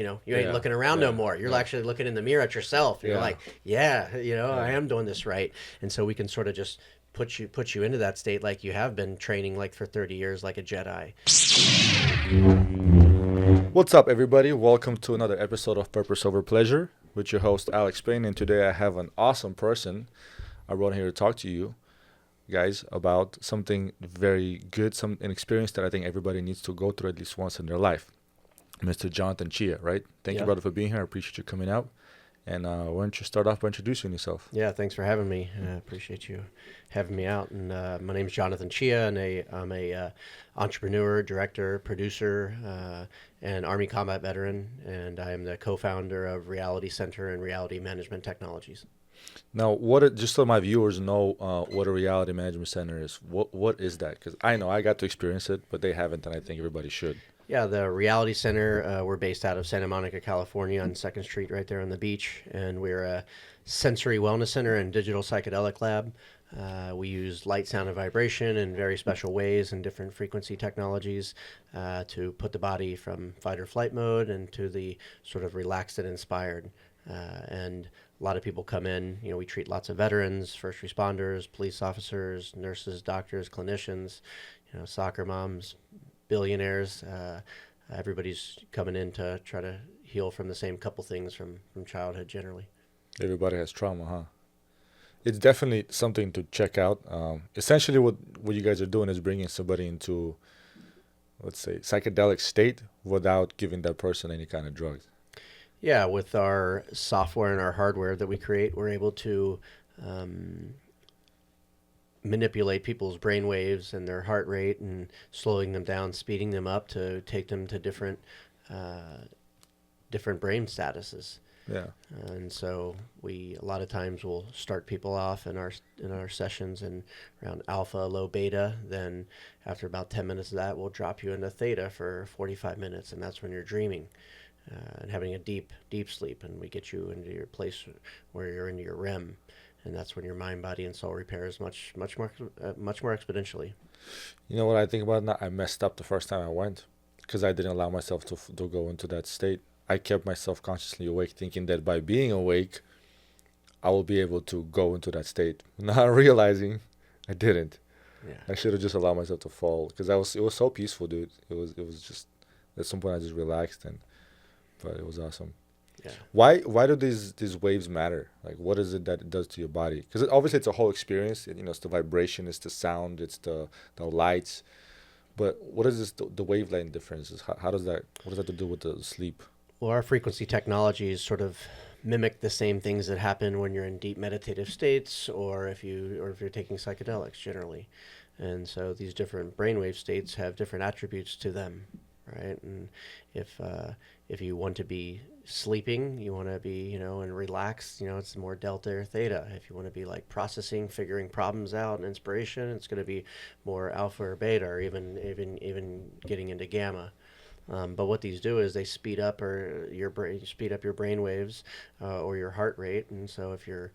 you ain't looking around no more. You're actually looking in the mirror at yourself. And you're like, I am doing this right. And so we can sort of just put you into that state like you have been training like for 30 years like a Jedi. What's up, everybody? Welcome to another episode of Purpose Over Pleasure with your host, Alex Payne. And today I have an awesome person I brought here to talk to you guys about something very good, an experience that I think everybody needs to go through at least once in their life. Mr. Jonathan Chia, right? Thank you, brother, for being here. I appreciate you coming out. And why don't you start off by introducing yourself? Yeah, thanks for having me. I appreciate you having me out. And my name is Jonathan Chia, and I'm a entrepreneur, director, producer, and Army combat veteran. And I am the co-founder of Reality Center and Reality Management Technologies. Now, just so my viewers know what a reality management center is, what is that? Because I know I got to experience it, but they haven't, and I think everybody should. Yeah, the Reality Center, we're based out of Santa Monica, California on 2nd Street right there on the beach. And we're a sensory wellness center and digital psychedelic lab. We use light, sound, and vibration in very special ways and different frequency technologies to put the body from fight or flight mode into the sort of relaxed and inspired. And a lot of people come in, we treat lots of veterans, first responders, police officers, nurses, doctors, clinicians, soccer moms, billionaires. Everybody's coming in to try to heal from the same couple things from childhood generally. Everybody has trauma, huh? It's definitely something to check out. Essentially, what you guys are doing is bringing somebody into, let's say, psychedelic state without giving that person any kind of drugs. Yeah, with our software and our hardware that we create, we're able to manipulate people's brain waves and their heart rate and slowing them down, speeding them up to take them to different brain statuses. Yeah. And so a lot of times we'll start people off in our sessions and around alpha, low beta. Then after about 10 minutes of that, we'll drop you into theta for 45 minutes, and that's when you're dreaming. And having a deep sleep, and we get you into your place where you're into your REM, and that's when your mind, body, and soul repairs much more exponentially. You know what I think about now? I messed up the first time I went because I didn't allow myself to go into that state. I kept myself consciously awake, thinking that by being awake, I will be able to go into that state. Not realizing I didn't. Yeah. I should have just allowed myself to fall because it was so peaceful, dude. It was just at some point I just relaxed but it was awesome. Yeah. Why do these waves matter? Like, what is it that it does to your body? Because obviously it's a whole experience. It's the vibration, it's the sound, it's the lights. But what is the wavelength differences? How does that? What does that have to do with the sleep? Well, our frequency technologies sort of mimic the same things that happen when you're in deep meditative states, or if you're taking psychedelics generally. And so these different brainwave states have different attributes to them, right? And if you want to be sleeping, you want to be, and relaxed, it's more delta or theta. If you want to be like processing, figuring problems out and inspiration, it's going to be more alpha or beta, or even getting into gamma. But what these do is they speed up your brain waves or your heart rate. And so if you're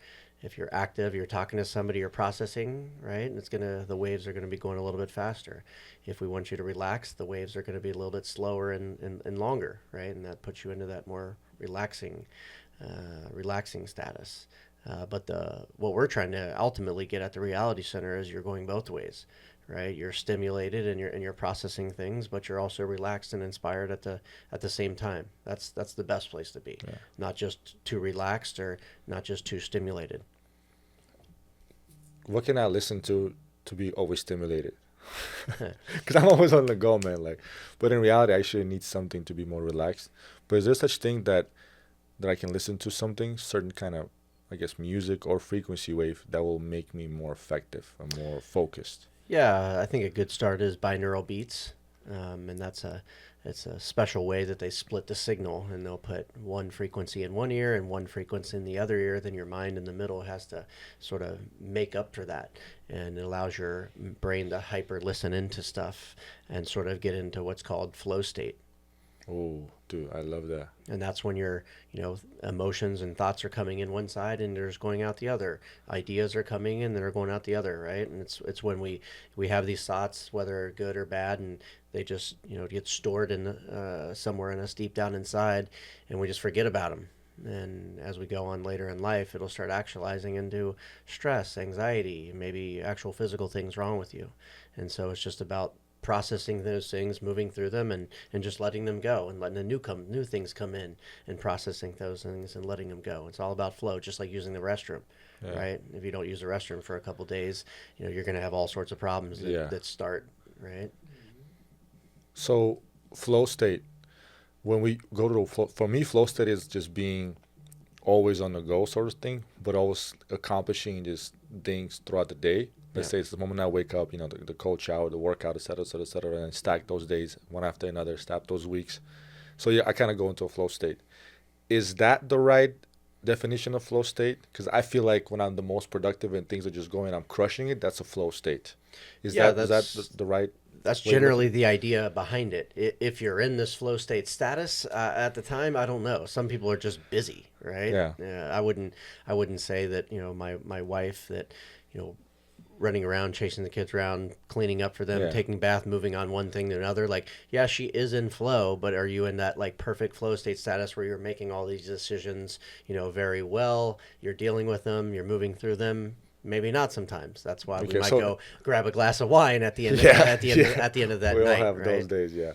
active, you're talking to somebody, you're processing, right? And the waves are gonna be going a little bit faster. If we want you to relax, the waves are gonna be a little bit slower and longer, right? And that puts you into that more relaxing status. But what we're trying to ultimately get at the Reality Center is you're going both ways, right? You're stimulated and you're processing things, but you're also relaxed and inspired at the same time. That's the best place to be. Yeah. Not just too relaxed or not just too stimulated. What can I listen to be overstimulated? Because I'm always on the go, man. But in reality, I actually need something to be more relaxed. But is there such thing that I can listen to something, certain kind of, I guess, music or frequency wave that will make me more effective and more focused? Yeah, I think a good start is binaural beats, and it's a special way that they split the signal, and they'll put one frequency in one ear and one frequency in the other ear. Then your mind in the middle has to sort of make up for that, and it allows your brain to hyper listen into stuff and sort of get into what's called flow state. Oh, dude, I love that. And that's when your, emotions and thoughts are coming in one side and there's going out the other. Ideas are coming in and they're going out the other, right? And it's when we have these thoughts, whether good or bad, and they just, get stored in somewhere in us deep down inside, and we just forget about them. And as we go on later in life, it'll start actualizing into stress, anxiety, maybe actual physical things wrong with you. And so it's just about processing those things, moving through them, and just letting them go, and letting the new things come in, and processing those things and letting them go. It's all about flow, just like using the restroom, Yeah. right? If you don't use the restroom for a couple days, you're going to have all sorts of problems Yeah. that start, right? So flow state, when we go to the flow, for me, flow state is just being always on the go sort of thing, but always accomplishing these things throughout the day. Let's Yeah. say it's the moment I wake up, the cold shower, the workout, et cetera, and stack those days one after another, stack those weeks. So yeah, I kind of go into a flow state. Is that the right definition of flow state? Because I feel like when I'm the most productive and things are just going, I'm crushing it. That's a flow state. Yeah, Is that the right? That's way to look generally at the idea behind it. If you're in this flow state status at the time, I don't know. Some people are just busy, right? Yeah. I wouldn't say that my wife that running around, chasing the kids around, cleaning up for them, Yeah. taking bath, moving on one thing to another. Like, yeah, she is in flow, but are you in that like perfect flow state status where you're making all these decisions, very well? You're dealing with them, you're moving through them. Maybe not sometimes. That's why we Okay, might so- go grab a glass of wine at the end. Yeah, At the end. yeah. At the end of that We all night, have right? those days, yeah.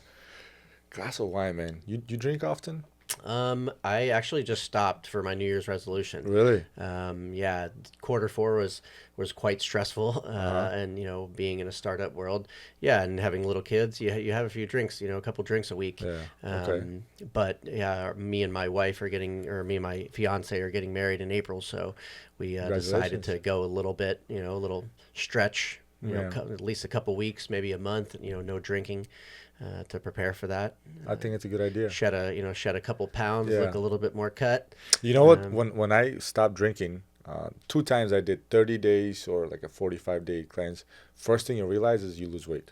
Glass of wine, man. You drink often? I actually just stopped for my New Year's resolution. Really? Yeah, Q4 was quite stressful, Uh-huh. and being in a startup world, yeah, and having little kids, you have a few drinks, a couple drinks a week. Yeah. Okay. But yeah, me and my wife are getting, or me and my fiance are getting married in April, so we decided Congratulations. to go a little bit, a little stretch, Yeah. at least a couple weeks, maybe a month, no drinking. To prepare for that, I think it's a good idea. shed a couple pounds, Yeah. look a little bit more cut. You know what? Um, When I stopped drinking, 2 times I did 30 days or like a 45-day cleanse. First thing you realize is you lose weight.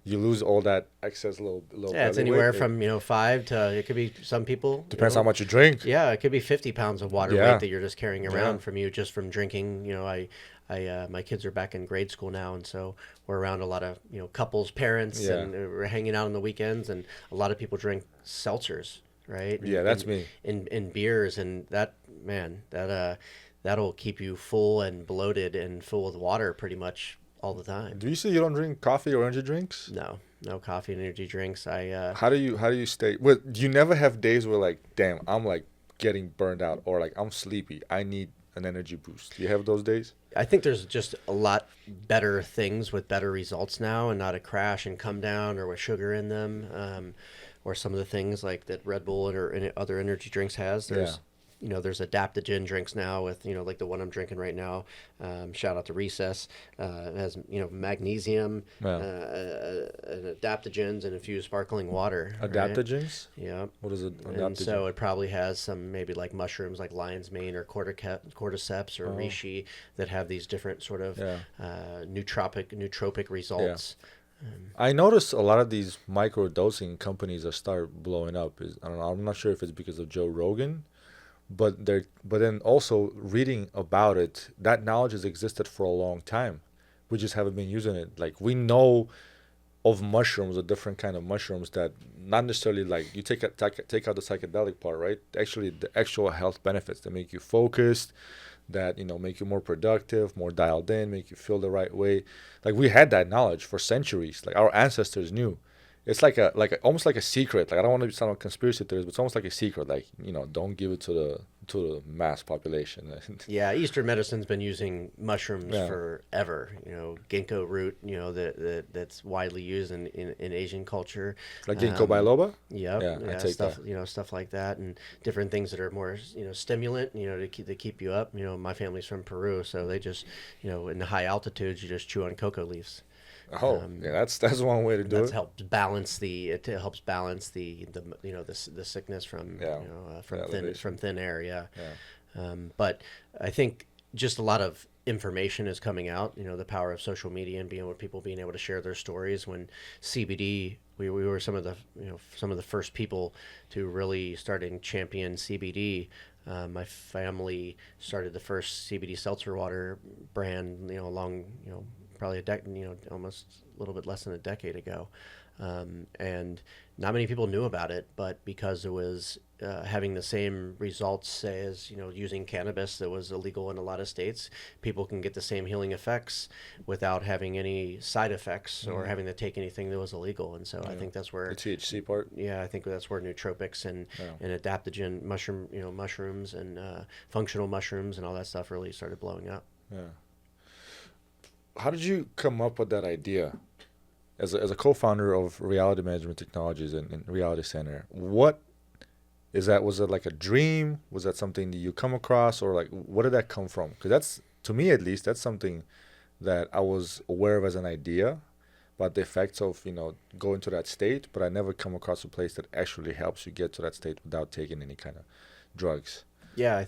You lose all that excess little Yeah, it's belly anywhere weight. from 5 to, it could be some people. Depends how much you drink. Yeah, it could be 50 pounds of water Yeah. weight that you're just carrying around Yeah. from you just from drinking. My kids are back in grade school now, and so we're around a lot of couples, parents, Yeah. and we're hanging out on the weekends, and a lot of people drink seltzers, right? Yeah, that's and, me. And beers, and that'll keep you full and bloated and full with water pretty much all the time. Do you say you don't drink coffee or energy drinks? No coffee and energy drinks. How do you stay? Well, do you never have days where like, damn, I'm like getting burned out, or like I'm sleepy, I need an energy boost? Do you have those days? I think there's just a lot better things with better results now, and not a crash and come down or with sugar in them, or some of the things like that Red Bull or any other energy drinks has. There's adaptogen drinks now with like the one I'm drinking right now. Shout out to Recess. It has magnesium, Yeah. and adaptogens, and infused sparkling water. Right? Adaptogens? Yeah. What is it? And Adaptogen? so it probably has some maybe like mushrooms like lion's mane or cordyceps or reishi that have these different sort of Yeah. nootropic results. I noticed a lot of these micro dosing companies that start blowing up. I don't know. I'm not sure if it's because of Joe Rogan, but then also reading about it, that knowledge has existed for a long time. We just haven't been using it. Like we know of mushrooms, a different kind of mushrooms that not necessarily like you take out the psychedelic part, right? Actually, the actual health benefits that make you focused, that make you more productive, more dialed in, make you feel the right way. Like we had that knowledge for centuries. Like our ancestors knew. It's like almost like a secret. Like I don't want to sound like conspiracy theories, but it's almost like a secret. Like don't give it to the mass population. Yeah, Eastern medicine's been using mushrooms Yeah. forever. Ginkgo root, that's widely used in Asian culture. Like ginkgo biloba. Yep. Yeah, I take stuff, that. Stuff like that, and different things that are more, stimulant, to keep you up. My family's from Peru, so they just, in the high altitudes, you just chew on cocoa leaves. Oh, yeah, that's one way to do That's it. helps balance it helps balance the sickness from Yeah. from The thin elevation. air. Yeah. Yeah. But I think just a lot of information is coming out. The power of social media and people being able to share their stories when CBD we were some of the first people to really start and champion CBD. My family started the first CBD seltzer water brand, along, probably almost a little bit less than a decade ago. And not many people knew about it, but because it was having the same results as using cannabis that was illegal in a lot of states, people can get the same healing effects without having any side effects or having to take anything that was illegal. And so I think that's where the THC part. Yeah, I think that's where nootropics and Yeah. and adaptogen mushrooms and functional mushrooms and all that stuff really started blowing up. Yeah. How did you come up with that idea? As a co-founder of Reality Management Technologies and Reality Center, what is that? Was it like a dream? Was that something that you come across, or like what did that come from? Because that's, to me at least, that's something that I was aware of as an idea, about the effects of going to that state, but I never come across a place that actually helps you get to that state without taking any kind of drugs. Yeah,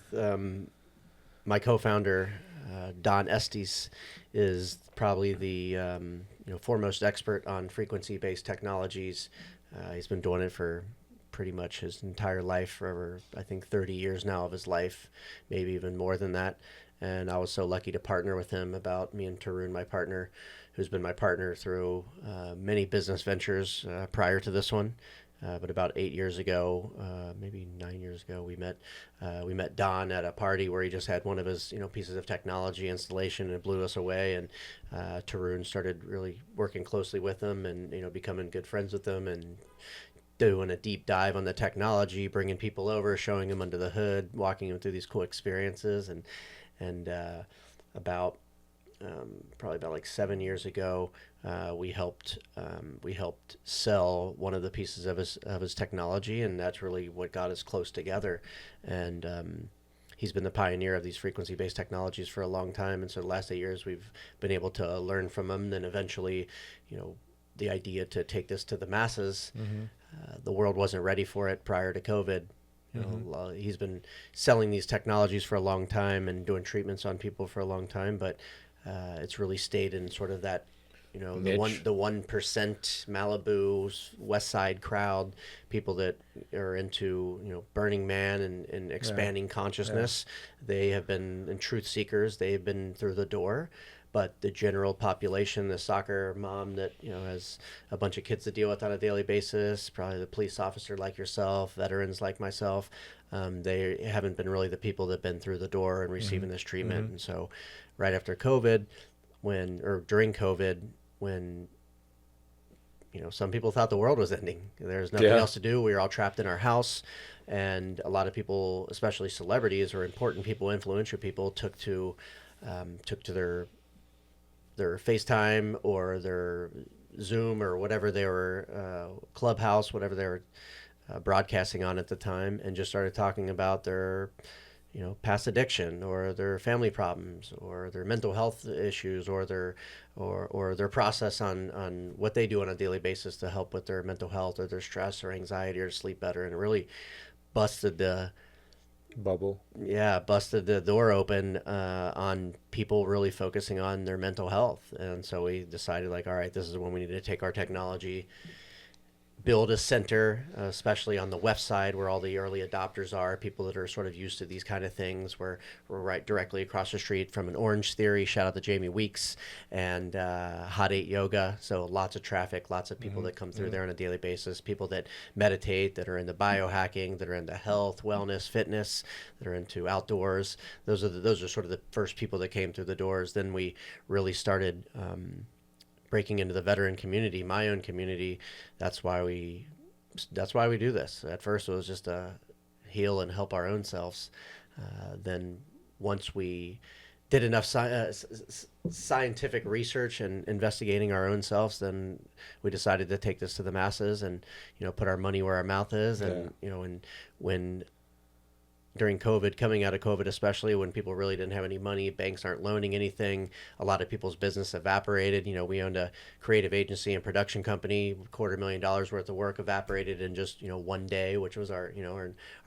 my co-founder Don Estes is probably the foremost expert on frequency-based technologies. He's been doing it for pretty much his entire life, for over, I think, 30 years now of his life, maybe even more than that. And I was so lucky to partner with him. Me and Tarun, my partner, who's been my partner through many business ventures prior to this one. But about 8 years ago, maybe 9 years ago, we met Don at a party where he just had one of his pieces of technology installation, and it blew us away. And Tarun started really working closely with him and becoming good friends with him and doing a deep dive on the technology, bringing people over, showing them under the hood, walking them through these cool experiences. And probably about like 7 years ago, we helped sell one of the pieces of his technology, and that's really what got us close together. And he's been the pioneer of these frequency-based technologies for a long time, and so the last 8 years we've been able to learn from him. Then eventually, the idea to take this to the masses, the world wasn't ready for it prior to COVID. He's been selling these technologies for a long time and doing treatments on people for a long time, but it's really stayed in sort of that, the 1% Malibu West Side crowd, people that are into Burning Man and expanding consciousness. They have been truth seekers. They've been through the door. But the general population, the soccer mom that has a bunch of kids to deal with on a daily basis, probably the police officer like yourself, veterans like myself, they haven't been really the people that have been through the door and receiving this treatment. And so, right after COVID, during COVID, when some people thought the world was ending, there was nothing else to do. We were all trapped in our house, and a lot of people, especially celebrities or important people, influential people, took to their FaceTime or their Zoom or whatever they were, Clubhouse, whatever they were broadcasting on at the time, and just started talking about their past addiction or their family problems or their mental health issues or their process on what they do on a daily basis to help with their mental health or their stress or anxiety or sleep better. And it really busted the door open on people really focusing on their mental health. And so we decided, like, all right, this is when we need to take our technology, build a center, especially on the west side where all the early adopters are, people that are sort of used to these kind of things. We're right directly across the street from an Orange Theory, shout out to Jamie Weeks, and Hot 8 Yoga. So lots of traffic, lots of people that come through there on a daily basis, people that meditate, that are into biohacking, that are into health, wellness, fitness, that are into outdoors. Those are sort of the first people that came through the doors. Then we really started breaking into the veteran community, my own community. That's why we do this. At first, it was just to heal and help our own selves. Then, once we did enough scientific research and investigating our own selves, then we decided to take this to the masses and put our money where our mouth is. And and when during COVID, coming out of COVID, especially when people really didn't have any money, banks aren't loaning anything, a lot of people's business evaporated. We owned a creative agency and production company, $250,000 worth of work evaporated in just, one day, which was our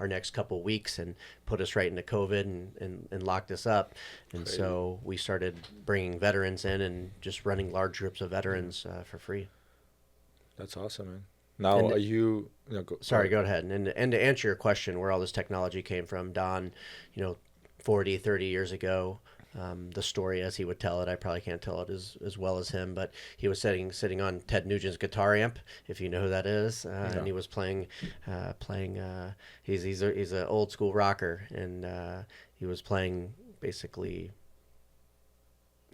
next couple weeks, and put us right into COVID and locked us up. And Crazy. So we started bringing veterans in and just running large groups of veterans for free. That's awesome, man. Now, And are you? Go, sorry, go ahead. And to answer your question, where all this technology came from, Don, 40, 30 years ago, the story as he would tell it, I probably can't tell it as well as him, but he was sitting on Ted Nugent's guitar amp, if you know who that is, and No. he was playing. He's a old school rocker, and he was playing basically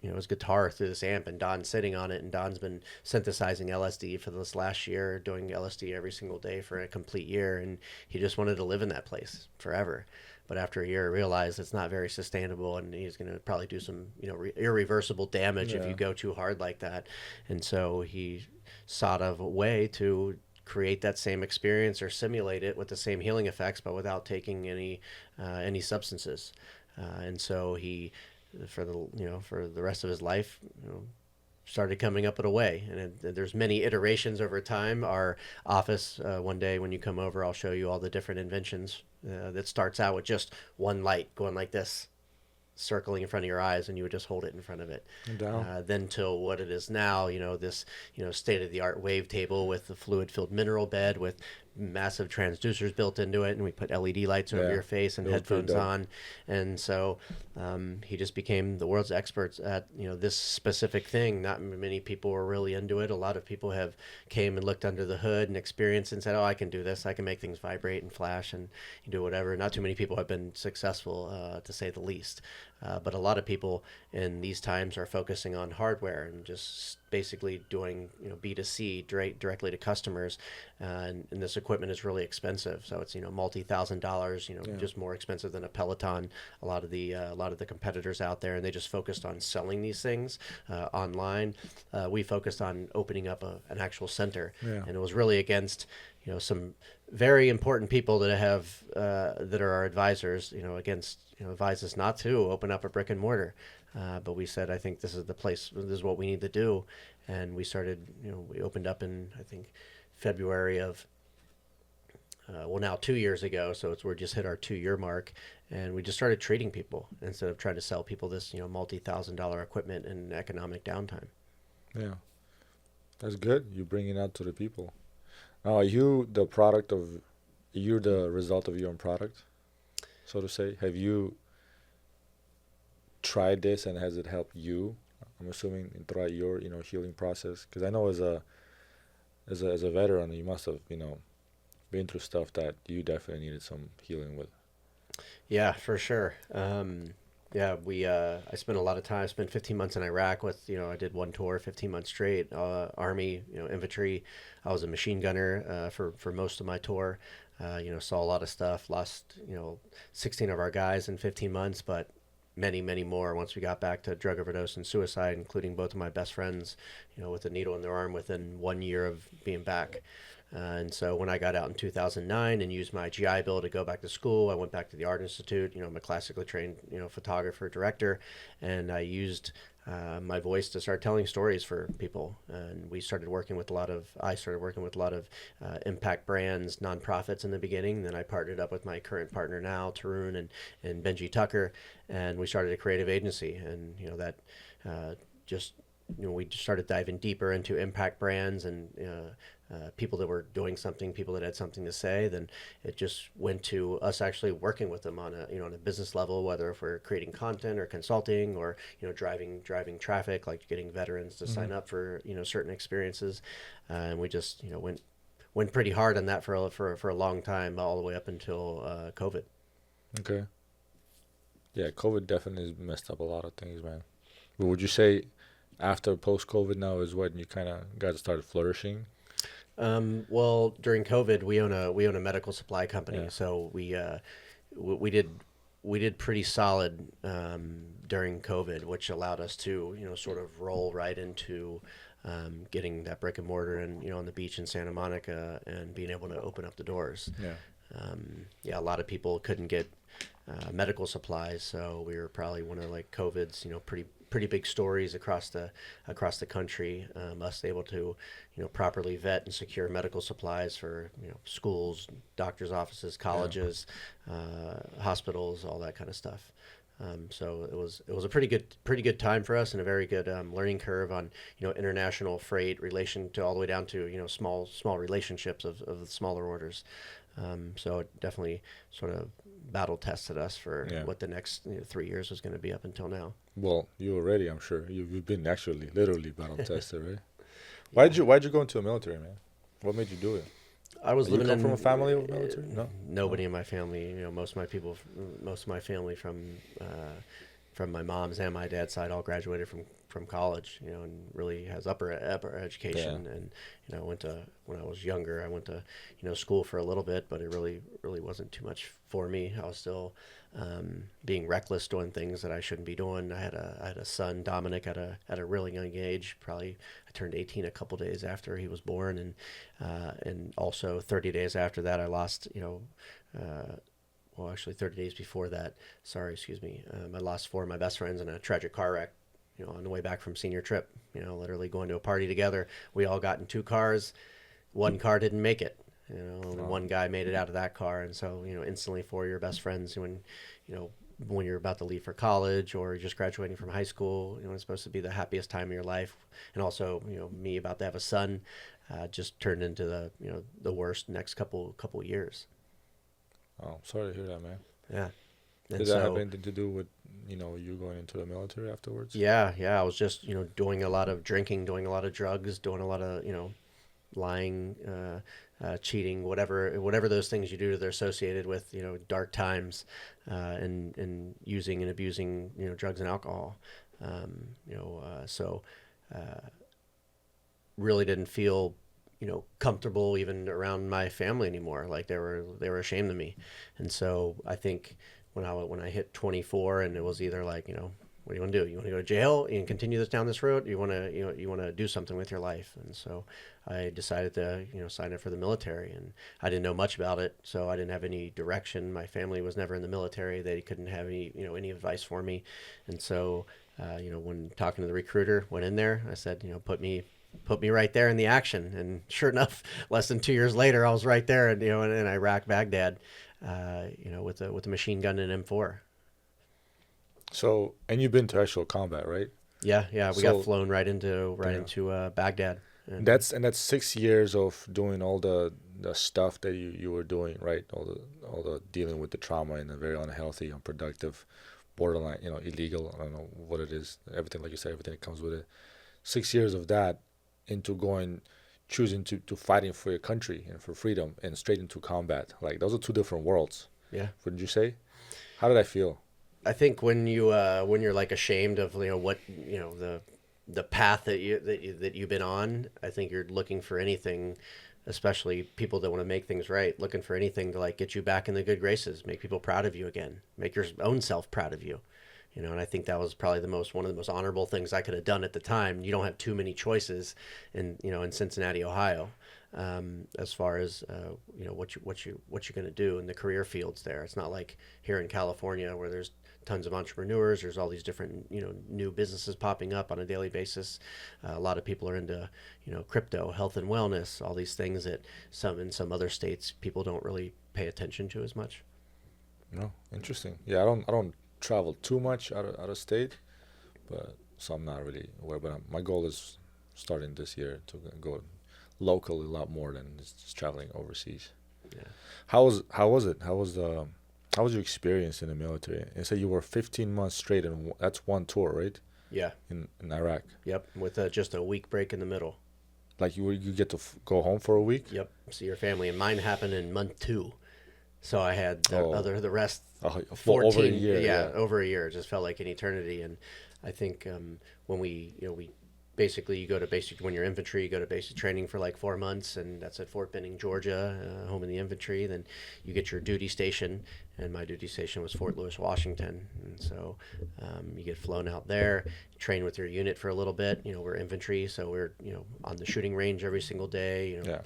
his guitar through this amp, and Don's sitting on it, and Don's been synthesizing LSD for this last year, doing LSD every single day for a complete year, and he just wanted to live in that place forever. But after a year, he realized it's not very sustainable, and he's going to probably do some, irreversible damage if Yeah. you go too hard like that. And so he sought of a way to create that same experience or simulate it with the same healing effects, but without taking any substances. And so he, for the rest of his life, started coming up with a way, and there's many iterations over time. Our office, one day when you come over, I'll show you all the different inventions. That starts out with just one light going like this, circling in front of your eyes, and you would just hold it in front of it. Down. Then till what it is now, this state of the art wave table with the fluid filled mineral bed with massive transducers built into it, and we put LED lights over Yeah. your face and It was pretty headphones dope. on, and so he just became the world's experts at this specific thing. Not many people were really into it. A lot of people have came and looked under the hood and experienced and said, "Oh, I can do this. I can make things vibrate and flash and do whatever." Not too many people have been successful, to say the least. But a lot of people in these times are focusing on hardware and just basically doing B2C directly to customers, and this equipment is really expensive. So it's multi-$1,000s, Yeah. just more expensive than a Peloton. A lot of the competitors out there, and they just focused on selling these things online. We focused on opening up an actual center, Yeah. and it was really against some very important people that have that are our advisors, against advise us not to open up a brick and mortar. But we said, I think this is the place. This is what we need to do, and we started. We opened up in, I think, February of now 2 years ago. So we're just hit our 2 year mark, and we just started treating people instead of trying to sell people this multi-$1,000 equipment in economic downtime. Yeah. That's good. You bring it out to the people. Now, are you the product of? You're the result of your own product, so to say. Have you tried this, and has it helped you? I'm assuming throughout your healing process, because I know as a veteran, you must have been through stuff that you definitely needed some healing with. Yeah, for sure. Yeah, I spent a lot of time. I spent 15 months in Iraq with, I did one tour, 15 months straight. Army, infantry. I was a machine gunner for most of my tour. Saw a lot of stuff. Lost, 16 of our guys in 15 months, but many, many more once we got back to drug overdose and suicide, including both of my best friends, with a needle in their arm within 1 year of being back. And so when I got out in 2009 and used my GI Bill to go back to school, I went back to the Art Institute. I'm a classically trained, photographer, director, and I used my voice to start telling stories for people. And I started working with a lot of impact brands, nonprofits in the beginning. Then I partnered up with my current partner now, Tarun and Benji Tucker, and we started a creative agency. And that just we started diving deeper into impact brands and people that were doing something, people that had something to say. Then it just went to us actually working with them on a business level, whether if we're creating content or consulting or driving traffic, like getting veterans to sign up for certain experiences, and we just went pretty hard on that for a long time, all the way up until COVID. Okay. Yeah, COVID definitely has messed up a lot of things, man. But would you say after post-COVID now is when you kind of got to start flourishing? Well, during COVID, we own a medical supply company, Yeah. so we did pretty solid during COVID, which allowed us to sort of roll right into getting that brick and mortar and on the beach in Santa Monica and being able to open up the doors. Yeah. Yeah, a lot of people couldn't get medical supplies, so we were probably one of like COVID's pretty big stories across the country. Us able to properly vet and secure medical supplies for schools, doctors' offices, colleges, hospitals, all that kind of stuff. So it was a pretty good time for us, and a very good learning curve on international freight relation to all the way down to small relationships of the smaller orders. So it definitely sort of battle tested us for Yeah. what the next 3 years was going to be up until now. Well, you already, I'm sure. You've been actually literally battle tested, right? Yeah. Why'd you go into the military, man? What made you do it? I was You living come in from a family of military? No. nobody in my family. Most of my family from my mom's and my dad's side all graduated from college, and really has upper education. Yeah. And went to when I was younger, I went to school for a little bit, but it really wasn't too much for me. I was still being reckless, doing things that I shouldn't be doing. I had a son, Dominic, at a really young age. Probably I turned 18 a couple days after he was born, and also 30 days after that, I lost well, actually 30 days before that. Sorry, excuse me. I lost four of my best friends in a tragic car wreck. On the way back from senior trip. Literally going to a party together. We all got in two cars. One car didn't make it. Only one guy made it out of that car, and so instantly four of your best friends when you're about to leave for college or just graduating from high school, it's supposed to be the happiest time of your life, and also me about to have a son, just turned into the worst next couple years. Oh, sorry to hear that, man. Yeah. And Did that have anything to do with you going into the military afterwards? Yeah. I was just doing a lot of drinking, doing a lot of drugs, doing a lot of lying, cheating, whatever those things you do that are associated with dark times, and using and abusing drugs and alcohol. So really didn't feel comfortable even around my family anymore. Like they were ashamed of me, and so I think when I hit 24, and it was either like what do you want to do? You want to go to jail and continue down this road? You want to do something with your life? And so I decided to sign up for the military, and I didn't know much about it, so I didn't have any direction. My family was never in the military; they couldn't have any advice for me, and so when talking to the recruiter, went in there, I said put me right there in the action, and sure enough, less than 2 years later, I was right there, in Iraq, Baghdad, with a machine gun and M4. So, and you've been to actual combat, right? Yeah, we So- got flown right into Baghdad. And That's 6 years of doing all the stuff that you were doing, right? All the dealing with the trauma in a very unhealthy, unproductive, borderline, illegal. I don't know what it is. Everything, like you said, everything that comes with it. 6 years of that into choosing to fighting for your country and for freedom and straight into combat. Like those are two different worlds. yeah, Wouldn't you say? How did I feel? I think when you're like ashamed of what the path that you've been on, I think you're looking for anything, especially people that want to make things right, looking for anything to like get you back in the good graces, make people proud of you again, make your own self proud of you. And I think that was probably one of the most honorable things I could have done at the time. You don't have too many choices in Cincinnati, Ohio, as far as what you're going to do in the career fields there. It's not like here in California where there's tons of entrepreneurs. There's all these different new businesses popping up on a daily basis. A lot of people are into crypto, health and wellness, all these things that in some other states people don't really pay attention to as much. No, interesting. Yeah, I don't travel too much out of state, but so I'm not really aware. But my goal is starting this year to go locally a lot more than just traveling overseas. Yeah. How was it? How was your experience in the military? You said you were 15 months straight, and that's one tour, right? Yeah. In Iraq. Yep. With just a week break in the middle. Like you get to go home for a week. Yep. See your family, and mine happened in month 2. So I had the rest 14 over a year. Yeah. over a year. It just felt like an eternity. And I think when we basically you go to basic when you're infantry, you go to basic training for like 4 months, and that's at Fort Benning, Georgia, home in the infantry. Then you get your duty station, and my duty station was Fort Lewis, Washington. And so you get flown out there, train with your unit for a little bit. We're infantry, so we're on the shooting range every single day. Yeah.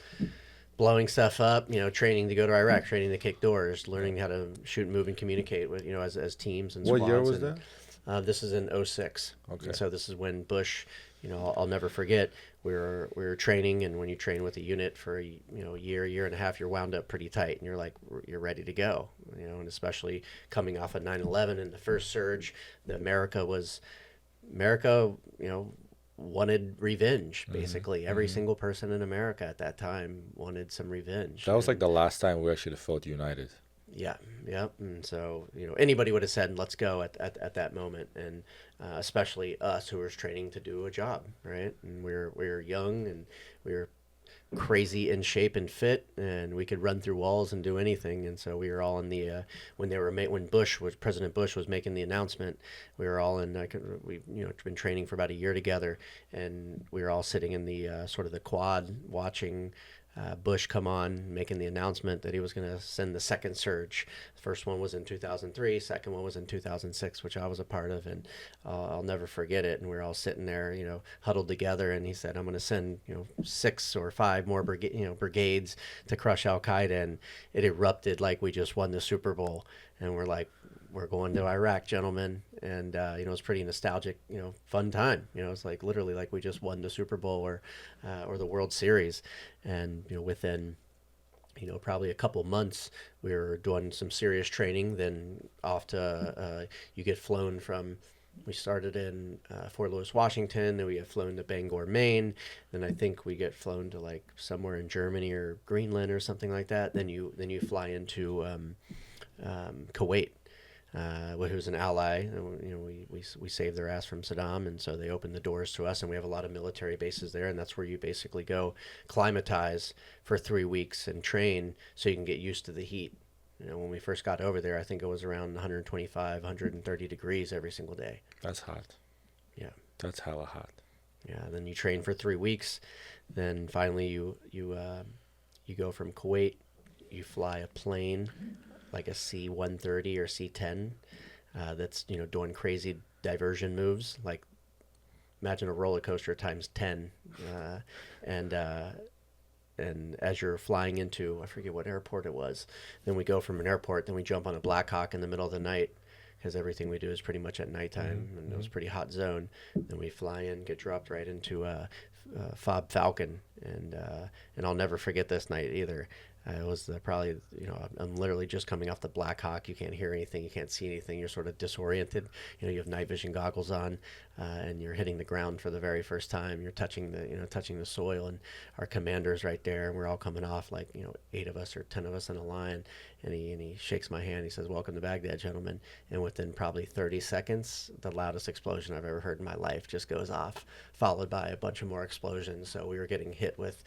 Blowing stuff up, training to go to Iraq, training to kick doors, learning how to shoot, move, and communicate with, as teams and What squads. year was and, that? This is in '06. Okay. And so this is when Bush, I'll never forget. We were training, and when you train with a unit for a year and a half, you're wound up pretty tight, and you're like you're ready to go. And especially coming off of 9/11 and the first surge, America, wanted revenge. Basically, every single person in America at that time wanted some revenge. That was like And the last time we actually felt united. yeah, yeah. And so, anybody would have said, let's go at that moment. And especially us who was training to do a job, right? And we were young, and we were crazy in shape and fit, and we could run through walls and do anything. And so we were all in the when President Bush was making the announcement, we were all in we been training for about a year together, and we were all sitting in the sort of the quad watching Bush come on, making the announcement that he was going to send the second surge. The first one was in 2003, second one was in 2006, which I was a part of, and I'll never forget it. And we were all sitting there, huddled together, and he said, "I'm going to send, 6 or 5 more brigades to crush Al Qaeda," and it erupted like we just won the Super Bowl, and we're like, "We're going to Iraq, gentlemen," and it's pretty nostalgic, fun time. It's like literally like we just won the Super Bowl or the World Series, and within probably a couple months we were doing some serious training. Then off to you get flown from. We started in Fort Lewis, Washington. Then we get flown to Bangor, Maine. Then I think we get flown to like somewhere in Germany or Greenland or something like that. Then you fly into Kuwait, who's an ally. We saved their ass from Saddam, and so they opened the doors to us, and we have a lot of military bases there, and that's where you basically go climatize for 3 weeks and train so you can get used to the heat. When we first got over there, I think it was around 125, 130 degrees every single day. That's hot. Yeah. That's hella hot. Yeah. Then you train for 3 weeks. Then finally you go from Kuwait. You fly a plane like a C-130 or C-10 that's doing crazy diversion moves. Like imagine a roller coaster times 10, and as you're flying into, I forget what airport it was. Then we go from an airport, then we jump on a Black Hawk in the middle of the night, because everything we do is pretty much at nighttime, and it was a pretty hot zone. Then we fly in, get dropped right into Fob Falcon, and I'll never forget this night either. It was probably, I'm literally just coming off the Black Hawk. You can't hear anything. You can't see anything. You're sort of disoriented. You have night vision goggles on, and you're hitting the ground for the very first time. You're touching the soil, and our commander's right there. And we're all coming off like, 8 of us or 10 of us in a line. And he shakes my hand. He says, "Welcome to Baghdad, gentlemen." And within probably 30 seconds, the loudest explosion I've ever heard in my life just goes off, followed by a bunch of more explosions. So we were getting hit with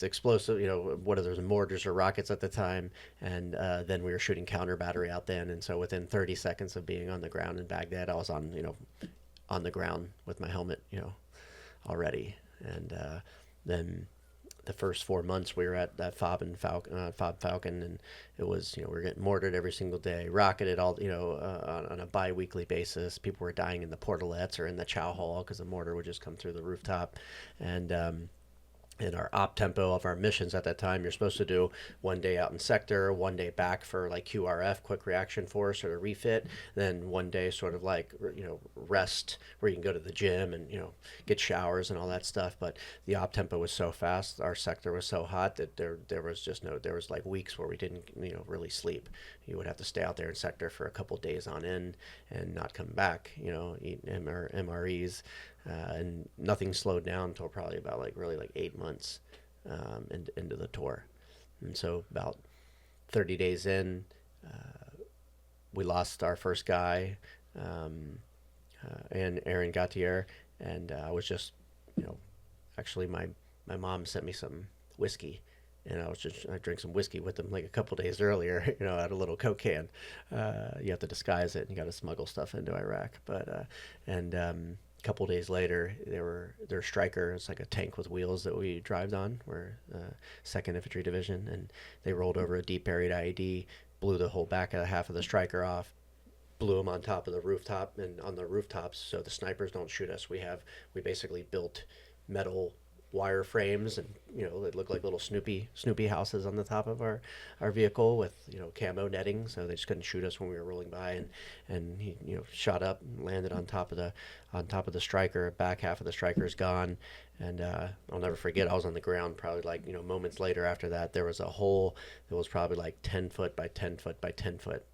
explosive, what are those, mortars or rockets at the time, and then we were shooting counter battery out then, and so within 30 seconds of being on the ground in Baghdad, I was on the ground with my helmet, already, and then the first 4 months we were at that Fob Falcon, and it was, we were getting mortared every single day, rocketed all, on a bi-weekly basis. People were dying in the portalettes or in the chow hall because the mortar would just come through the rooftop, and our op tempo of our missions at that time, you're supposed to do 1 day out in sector, 1 day back for like QRF, quick reaction force, or a refit, then 1 day sort of like rest where you can go to the gym and get showers and all that stuff. But the op tempo was so fast, our sector was so hot that there was like weeks where we didn't really sleep. You would have to stay out there in sector for a couple days on end and not come back, eat MREs. And nothing slowed down until probably about really 8 months into the tour. And so about 30 days in, we lost our first guy, and Aaron Gautier, and I was just, actually my mom sent me some whiskey, and I drank some whiskey with them like a couple days earlier, out a little Coke can. You have to disguise it, and you got to smuggle stuff into Iraq, but a couple days later, their Stryker, it's like a tank with wheels that we drive on. We're 2nd Infantry Division, and they rolled over a deep buried IED, blew the whole back of half of the Stryker off, blew them on top of the rooftop, and on the rooftops so the snipers don't shoot us. We basically built metal wire frames, and they look like little Snoopy houses on the top of our vehicle with camo netting, so they just couldn't shoot us when we were rolling by. And he shot up and landed on top of the striker. Back half of the striker is gone, and I'll never forget. I was on the ground probably like moments later after that. There was a hole that was probably like 10 foot by 10 foot by 10 foot,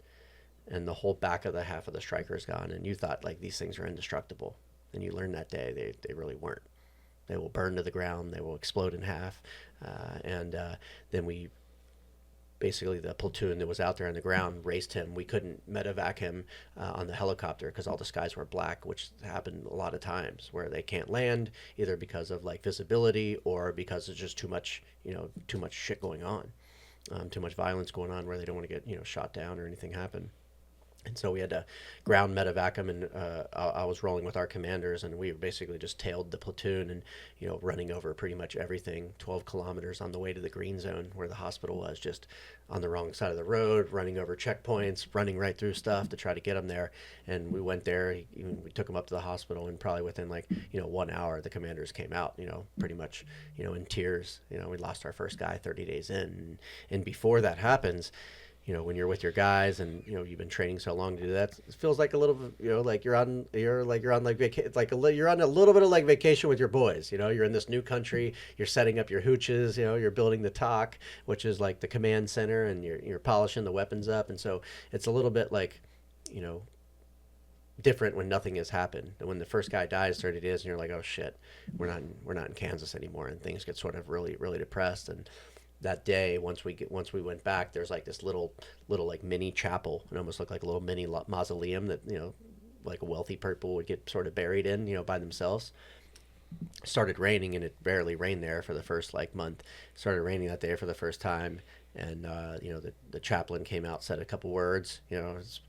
and the whole back of the half of the striker is gone. And you thought like these things are indestructible, and you learned that day they really weren't. They will burn to the ground. They will explode in half. And then we basically, the platoon that was out there on the ground raced him. We couldn't medevac him on the helicopter because all the skies were black, which happened a lot of times where they can't land either because of like visibility or because there's just too much shit going on, too much violence going on where they don't want to get shot down or anything happen. And so we had to ground medevac him, and I was rolling with our commanders, and we basically just tailed the platoon and, running over pretty much everything, 12 kilometers on the way to the green zone where the hospital was, just on the wrong side of the road, running over checkpoints, running right through stuff to try to get him there. And we went there, we took him up to the hospital, and probably within 1 hour, the commanders came out, pretty much, in tears. We lost our first guy 30 days in. And before that happens, when you're with your guys and you've been training so long to do that, it feels like a little bit, like you're on you're on a little bit of like vacation with your boys. You're in this new country, you're setting up your hooches, you're building the TOC, which is like the command center, and you're polishing the weapons up. And so it's a little bit like different when nothing has happened. And when the first guy dies 30 days and you're like, oh shit, we're not in Kansas anymore, and things get sort of really really depressed. And that day, once we went back, there's like this little like mini chapel. It almost looked like a little mini mausoleum that like a wealthy people would get sort of buried in by themselves. It started raining, and it barely rained there for the first like month. It started raining that day for the first time, and the chaplain came out, said a couple words. It's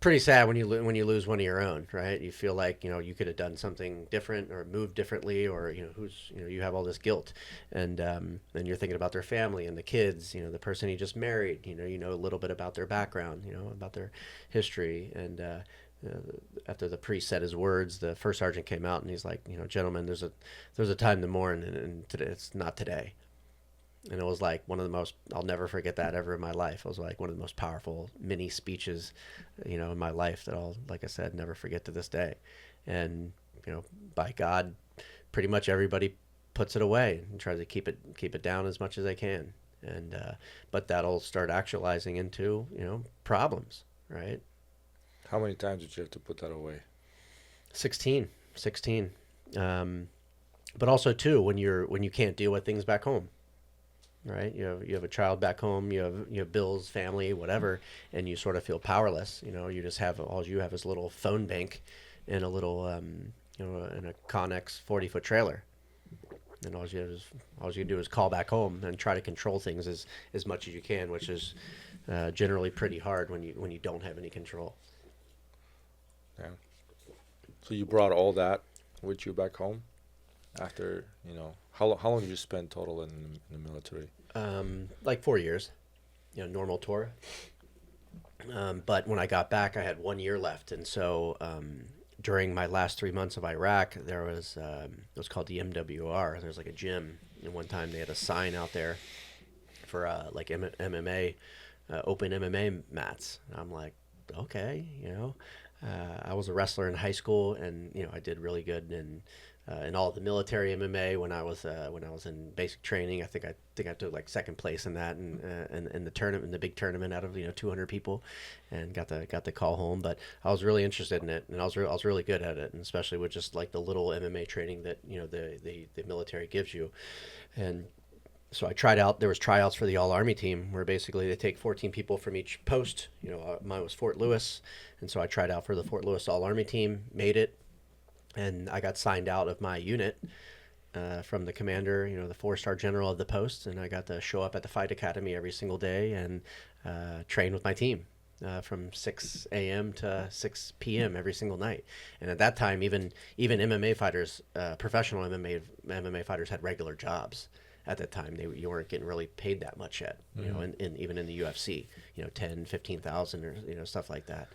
pretty sad when you lose one of your own, right? You feel like you could have done something different or moved differently, or you have all this guilt, and then you're thinking about their family and the kids, the person you just married, a little bit about their background, about their history. And after the priest said his words, the first sergeant came out and he's like, gentlemen, there's a time to mourn, and today, it's not today. And it was like one of the most, I'll never forget that ever in my life. It was like one of the most powerful mini speeches, in my life that I'll, like I said, never forget to this day. And, by God, pretty much everybody puts it away and tries to keep it down as much as they can. And, but that'll start actualizing into, problems, right? How many times did you have to put that away? 16. But also too, when you can't deal with things back home. Right, you have a child back home, you have bills, family, whatever, and you sort of feel powerless. You just have all you have is a little phone bank and a little in a Connex 40-foot trailer, and all you do is call back home and try to control things as much as you can, which is generally pretty hard when you don't have any control. Yeah. So you brought all that with you back home after how long did you spend total in the military? Like 4 years, normal tour. But when I got back, I had 1 year left, and so during my last 3 months of Iraq, there was it was called the MWR. There's like a gym, and one time they had a sign out there for like MMA, open MMA mats. And I'm like, okay, I was a wrestler in high school, and I did really good in all the military MMA when I was in basic training. I think I took like second place in that, and in the tournament, in the big tournament out of 200 people, and got the call home. But I was really interested in it, and I was really good at it, and especially with just like the little MMA training that the military gives you. And so I tried out. There was tryouts for the All Army team, where basically they take 14 people from each post. Mine was Fort Lewis, and so I tried out for the Fort Lewis All Army team, made it. And I got signed out of my unit from the commander, the 4-star general of the post, and I got to show up at the fight academy every single day and train with my team from 6 a.m. to 6 p.m. every single night. And at that time, even MMA fighters, professional MMA fighters, had regular jobs. At that time, you weren't getting really paid that much yet, even in the UFC, 10, 15,000 or stuff like that.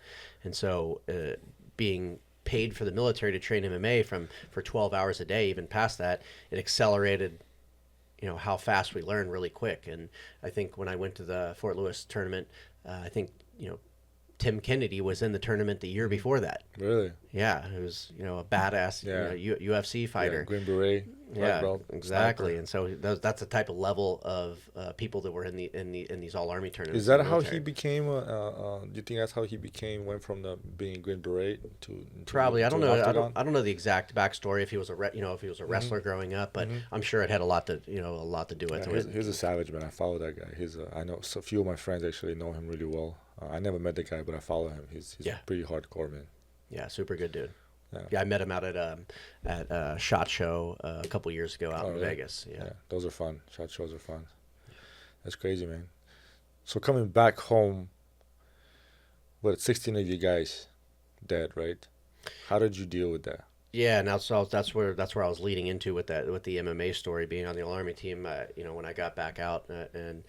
And so being paid for the military to train MMA for 12 hours a day, even past that, it accelerated, how fast we learn really quick. And I think when I went to the Fort Lewis tournament, I think, Tim Kennedy was in the tournament the year before that. Really? Yeah, he was, a badass, UFC fighter. Yeah, Green Beret, black belt, exactly. sniper. And so that's the type of level of people that were in these all army tournaments. Is that how he became? Do you think that's how he became? Went from being Green Beret to probably. I don't know. octagon? I don't know the exact backstory if he was if he was a wrestler growing up, but I'm sure it had a lot to do with it. He's a savage, man. I follow that guy. I know a few of my friends actually know him really well. I never met the guy, but I follow him. He's pretty hardcore, man. Yeah, super good dude. Yeah. Yeah, I met him out at a SHOT Show a couple years ago out in Vegas. Yeah, those are fun. SHOT shows are fun. That's crazy, man. So coming back home, 16 of you guys dead, right? How did you deal with that? Yeah, and that's where I was leading into with the MMA story, being on the Army team. When I got back out and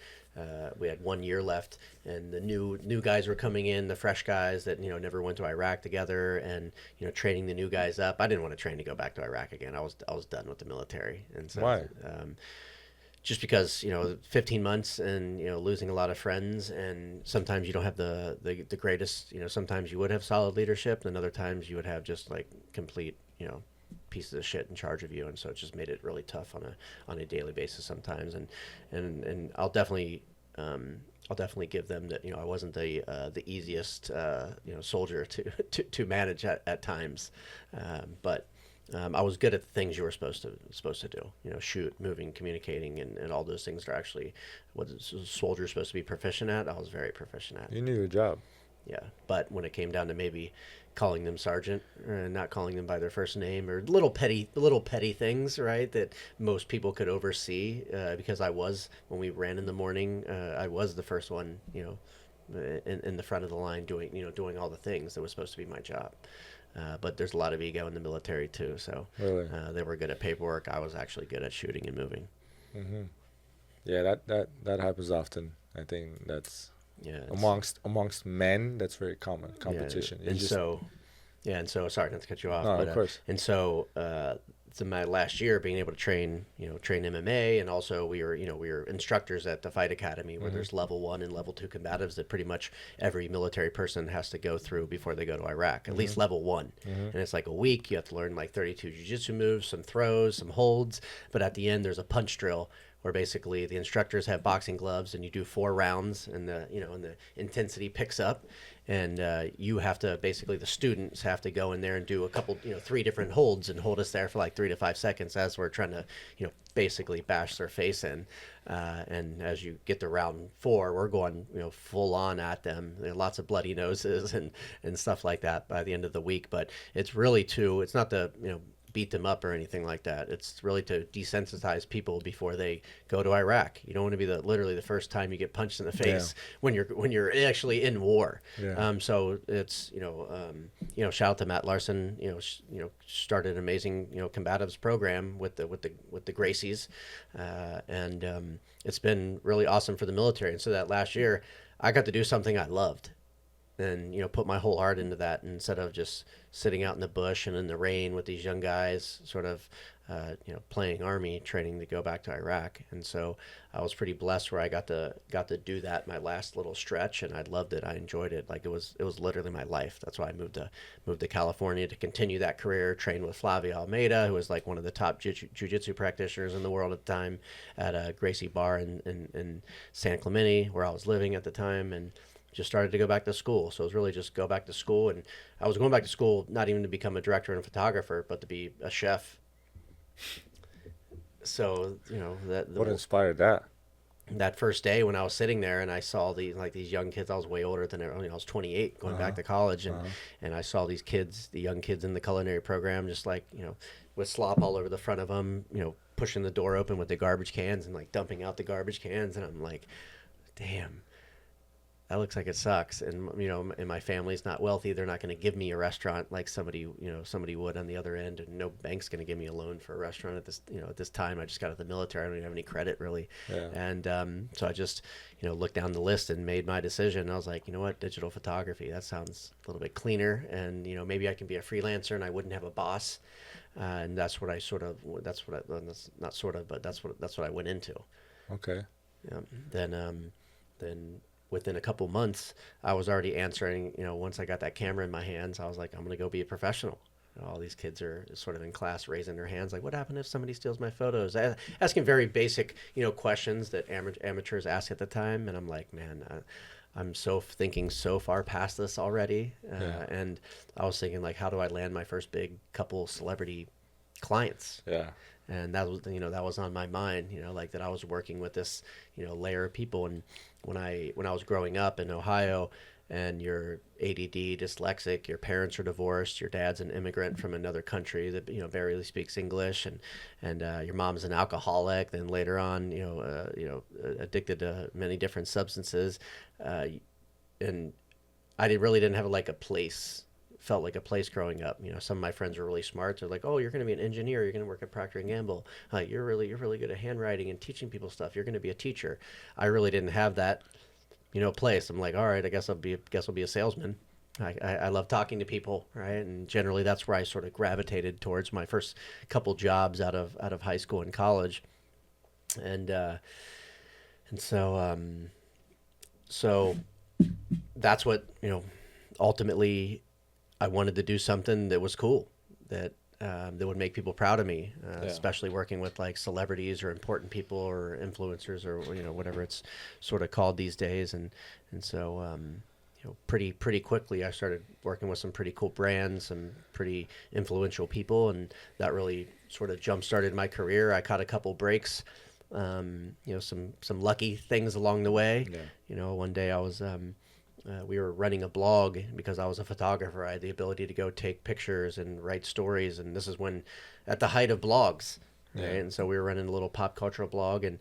we had 1 year left, and the new guys were coming in, the fresh guys that never went to Iraq together, and training the new guys up. I didn't want to train to go back to Iraq again. I was done with the military, and so why? Just because 15 months and losing a lot of friends, and sometimes you don't have the greatest. Sometimes you would have solid leadership, and other times you would have just like complete pieces of shit in charge of you, and so it just made it really tough on a daily basis sometimes. And I'll definitely give them that I wasn't the easiest soldier to manage at times, but I was good at the things you were supposed to do. Shoot, moving, communicating, and all those things are actually what a soldier's supposed to be proficient at. I was very proficient at. You knew your job. Yeah, but when it came down to maybe calling them sergeant or not calling them by their first name, or little petty things, right, that most people could oversee, because when we ran in the morning, I was the first one, in the front of the line doing all the things that was supposed to be my job. But there's a lot of ego in the military too. So really? They were good at paperwork. I was actually good at shooting and moving. Mm-hmm. Yeah, that happens often. I think that's amongst men. That's very common competition. Yeah, and so sorry not to cut you off. No, but, of course. And so my last year being able to train MMA, and also we were instructors at the Fight Academy, where there's level 1 and level 2 combatives that pretty much every military person has to go through before they go to Iraq, at least level 1. And it's like a week. You have to learn like 32 jiu-jitsu moves, some throws, some holds, but at the end there's a punch drill where basically the instructors have boxing gloves and you do 4 rounds, and the intensity picks up, and you have to the students have to go in there and do a couple 3 different holds and hold us there for like 3 to 5 seconds as we're trying to basically bash their face in, and as you get to round 4, we're going full on at them. There are lots of bloody noses and stuff like that by the end of the week. But it's really it's not the beat them up or anything like that. It's really to desensitize people before they go to Iraq. You don't want to be literally the first time you get punched in the face when you're actually in war. Yeah. So it's shout out to Matt Larson. Started an amazing combatives program with the Gracies, and it's been really awesome for the military. And so that last year, I got to do something I loved, and put my whole heart into that, instead of just sitting out in the bush and in the rain with these young guys, sort of playing Army training to go back to Iraq. And so I was pretty blessed where I got to do that my last little stretch, and I loved it. I enjoyed it. Like it was literally my life. That's why I moved to California to continue that career, train with Flavia Almeida, who was like one of the top jiu-jitsu practitioners in the world at the time, at a Gracie bar in San Clemente, where I was living at the time, and just started to go back to school. So it was really just go back to school. And I was going back to school not even to become a director and a photographer, but to be a chef. So what inspired that? That first day when I was sitting there and I saw these young kids. I was way older than everyone. I was 28 going back to college, and I saw these kids, the young kids in the culinary program, just with slop all over the front of them, pushing the door open with the garbage cans and like dumping out the garbage cans. And I'm like, damn, that looks like it sucks. And, and my family's not wealthy. They're not going to give me a restaurant like somebody would on the other end. And no bank's going to give me a loan for a restaurant at this time. I just got out of the military. I don't even have any credit really. Yeah. And so I just, looked down the list and made my decision. I was like, you know what, digital photography, that sounds a little bit cleaner. And, maybe I can be a freelancer and I wouldn't have a boss. And that's what I that's what I went into. Okay. Yeah. Then within a couple months, I was already answering. Once I got that camera in my hands, I was like, I'm gonna go be a professional. All these kids are sort of in class raising their hands, like, what happened if somebody steals my photos? Asking very basic, questions that amateurs ask at the time, and I'm like, man. I'm thinking so far past this already, and I was thinking like, how do I land my first big couple celebrity clients? Yeah. And that was on my mind, like that I was working with this layer of people. And when I was growing up in Ohio, and you're ADD, dyslexic, your parents are divorced, your dad's an immigrant from another country that barely speaks English, and your mom's an alcoholic, then later on addicted to many different substances, and I really didn't have like a place. Felt like a place growing up. Some of my friends were really smart. They're like, "Oh, you're going to be an engineer. You're going to work at Procter and Gamble. You're really good at handwriting and teaching people stuff. You're going to be a teacher." I really didn't have that, place. I'm like, all right, I guess I'll be a salesman. I love talking to people, right? And generally, that's where I sort of gravitated towards my first couple jobs out of high school and college, and so that's what ultimately. I wanted to do something that was cool, that would make people proud of me, especially working with like celebrities or important people or influencers or whatever it's sort of called these days. And so pretty quickly I started working with some pretty cool brands, some pretty influential people, and that really sort of jump started my career. I caught a couple breaks, some lucky things along the way. One day I was. We were running a blog because I was a photographer. I had the ability to go take pictures and write stories. And this is when, at the height of blogs, right? Yeah. And so we were running a little pop cultural blog, and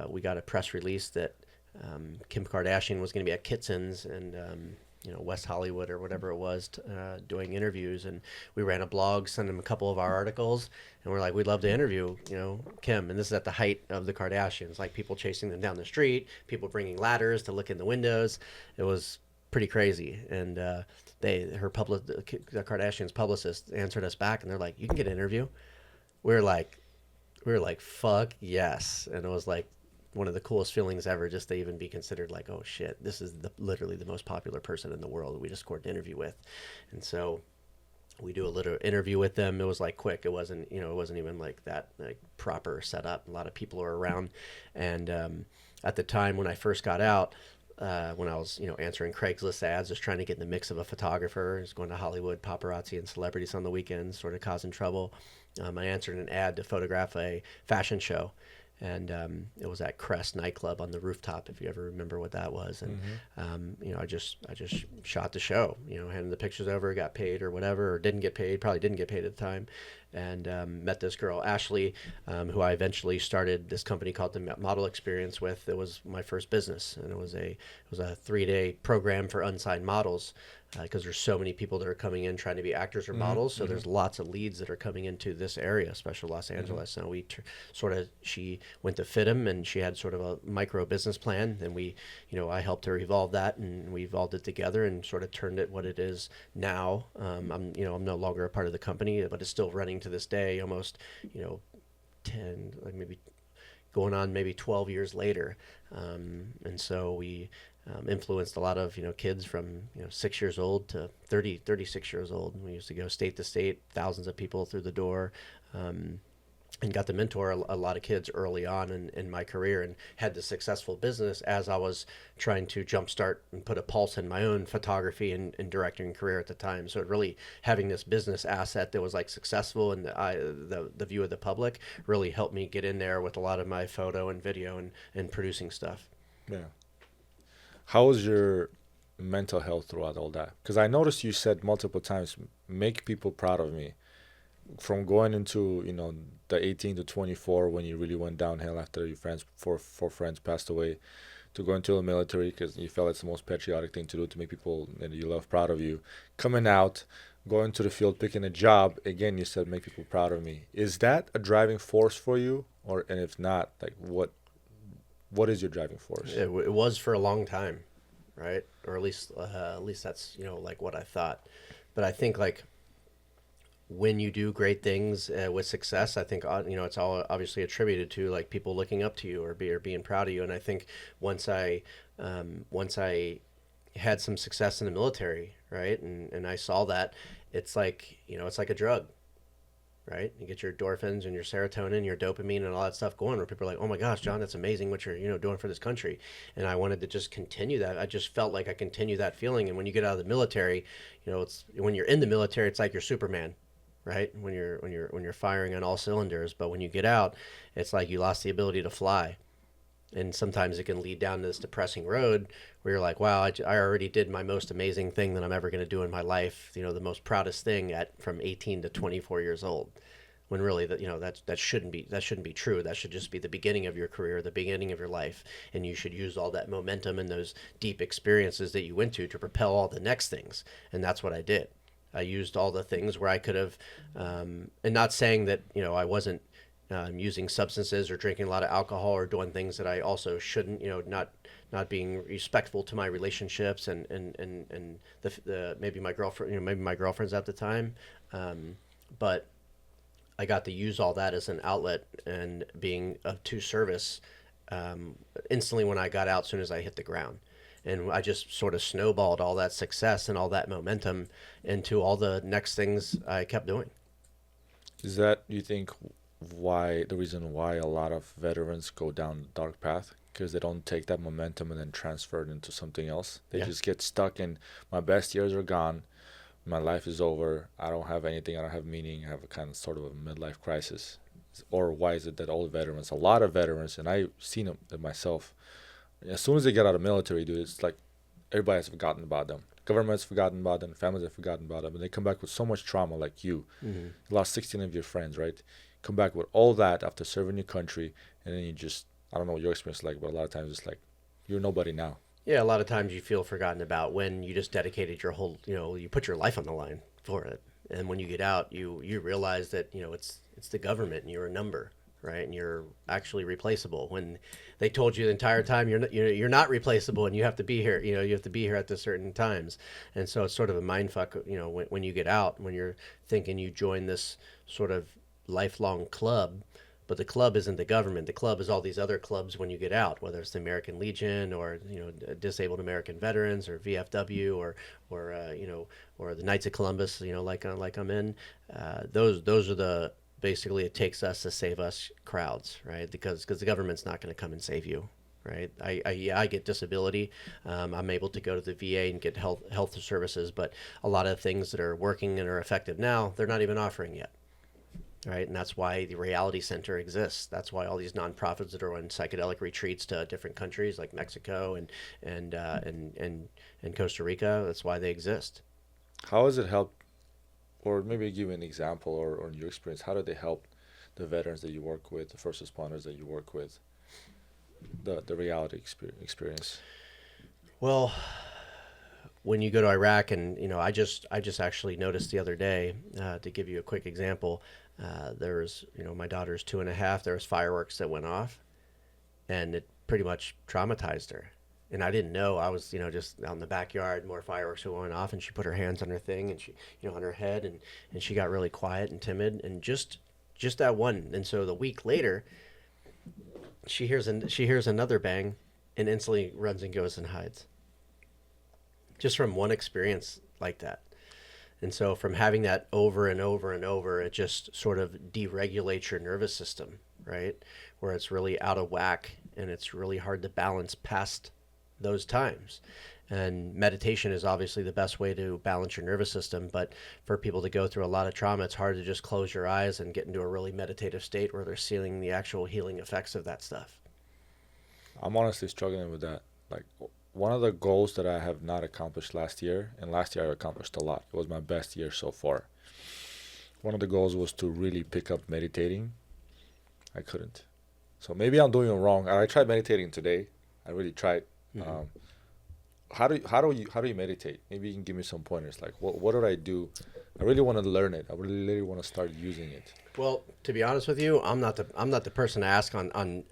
we got a press release that Kim Kardashian was going to be at Kitson's and West Hollywood or whatever it was, doing interviews. And we ran a blog, sent them a couple of our articles, and we're like, we'd love to interview, Kim. And this is at the height of the Kardashians, like people chasing them down the street, people bringing ladders to look in the windows. It was pretty crazy. And the Kardashians publicist answered us back, and they're like, you can get an interview. We were like, fuck yes. And it was like one of the coolest feelings ever, just to even be considered like, oh shit, this is literally the most popular person in the world that we just scored an interview with. And so we do a little interview with them. It was like quick. It wasn't even like that like proper setup. A lot of people are around. And at the time when I first got out, when I was, answering Craigslist ads, just trying to get in the mix of a photographer, just going to Hollywood, paparazzi and celebrities on the weekends, sort of causing trouble. I answered an ad to photograph a fashion show. And it was at Crest nightclub on the rooftop, if you ever remember what that was. And I just shot the show, handed the pictures over, got paid or whatever, or didn't get paid, probably didn't get paid at the time, and met this girl Ashley, who I eventually started this company called the Model Experience with. It was my first business, and it was a 3-day program for unsigned models. Because there's so many people that are coming in trying to be actors or models, so there's lots of leads that are coming into this area, especially Los Angeles. And she went to FITM, and she had sort of a micro business plan, and I helped her evolve that, and we evolved it together and sort of turned it what it is now. I'm no longer a part of the company, but it's still running to this day, almost 10, like maybe going on maybe 12 years later, and so we. Influenced a lot of kids from 6 years old to 36 years old. We used to go state to state, thousands of people through the door, and got to mentor a lot of kids early on in my career, and had the successful business as I was trying to jumpstart and put a pulse in my own photography and directing career at the time. So really having this business asset that was like successful in the view of the public really helped me get in there with a lot of my photo and video and producing stuff. Yeah. How was your mental health throughout all that? Because I noticed you said multiple times, make people proud of me. From going into, the 18 to 24 when you really went downhill after your four friends passed away, to go into the military because you felt it's the most patriotic thing to do to make people that you love proud of you. Coming out, going to the field, picking a job, again, you said make people proud of me. Is that a driving force for you? Or, and if not, like what is your driving force? It was for a long time, right? Or at least that's, like what I thought. But I think like when you do great things with success, I think it's all obviously attributed to like people looking up to you or being proud of you. And I think once I had some success in the military, right, and I saw that, it's like it's like a drug, right? You get your endorphins and your serotonin, your dopamine, and all that stuff going. Where people are like, "Oh my gosh, John, that's amazing what you're doing for this country." And I wanted to just continue that. I just felt like I continued that feeling. And when you get out of the military, it's when you're in the military, it's like you're Superman, right? When you're firing on all cylinders. But when you get out, it's like you lost the ability to fly. And sometimes it can lead down this depressing road where you're like, wow, I already did my most amazing thing that I'm ever going to do in my life. The most proudest thing from 18 to 24 years old. When really that shouldn't be true. That should just be the beginning of your career, the beginning of your life, and you should use all that momentum and those deep experiences that you went to propel all the next things. And that's what I did. I used all the things where I could have, and not saying that I wasn't using substances or drinking a lot of alcohol or doing things that I also shouldn't, not being respectful to my relationships and the maybe my girlfriend, maybe my girlfriends at the time, but I got to use all that as an outlet and being to service instantly when I got out, as soon as I hit the ground. And I just sort of snowballed all that success and all that momentum into all the next things I kept doing. Is that, you think, why the reason why a lot of veterans go down the dark path? Because they don't take that momentum and then transfer it into something else. They just get stuck in, my best years are gone, my life is over, I don't have anything, I don't have meaning, I have a kind of sort of a midlife crisis. Or why is it that all veterans, a lot of veterans, and I've seen it myself, as soon as they get out of military, dude, it's like everybody has forgotten about them. Government's forgotten about them, families have forgotten about them, and they come back with so much trauma, like you. Mm-hmm. You lost 16 of your friends, right? Come back with all that after serving your country, and then you just, I don't know what your experience is like, but a lot of times it's like, you're nobody now. Yeah, a lot of times you feel forgotten about when you just dedicated your whole, you put your life on the line for it. And when you get out, you realize that, it's the government and you're a number, right? And you're actually replaceable. When they told you the entire time you're not replaceable and you have to be here, you have to be here at the certain times. And so it's sort of a mind fuck, when you get out, when you're thinking you join this sort of lifelong club, but the club isn't the government. The club is all these other clubs when you get out, whether it's the American Legion or Disabled American Veterans or VFW or the Knights of Columbus. Like I'm in. Those are the basically it takes us to save us crowds, right? Because the government's not going to come and save you. Right. I get disability. I'm able to go to the VA and get health services, but a lot of things that are working and are effective now, they're not even offering yet. Right, and that's why the Reality Center exists. That's why all these nonprofits that are on psychedelic retreats to different countries like Mexico and Costa Rica. That's why they exist. How has it helped, or maybe give me an example, or in your experience, how did they help the veterans that you work with, the first responders that you work with, the reality experience? Well, when you go to Iraq, and I just actually noticed the other day, to give you a quick example. There was, my daughter's 2.5. There was fireworks that went off, and it pretty much traumatized her. And I didn't know. I was, just out in the backyard. More fireworks were going off, and she put her hands on her thing, and she, on her head, and she got really quiet and timid, and just that one. And so the week later, she hears another bang, and instantly runs and goes and hides. Just from one experience like that. And so from having that over and over and over, it just sort of deregulates your nervous system, right? Where it's really out of whack and it's really hard to balance past those times. And meditation is obviously the best way to balance your nervous system. But for people to go through a lot of trauma, it's hard to just close your eyes and get into a really meditative state where they're seeing the actual healing effects of that stuff. I'm honestly struggling with that. Like, one of the goals that I have not accomplished last year, and last year I accomplished a lot. It was my best year so far. One of the goals was to really pick up meditating. I couldn't. So maybe I'm doing it wrong. I tried meditating today. I really tried. Um, how do you meditate? Maybe you can give me some pointers. Like what do I do? I really want to learn it. I really want to start using it. Well, to be honest with you, I'm not the person to ask on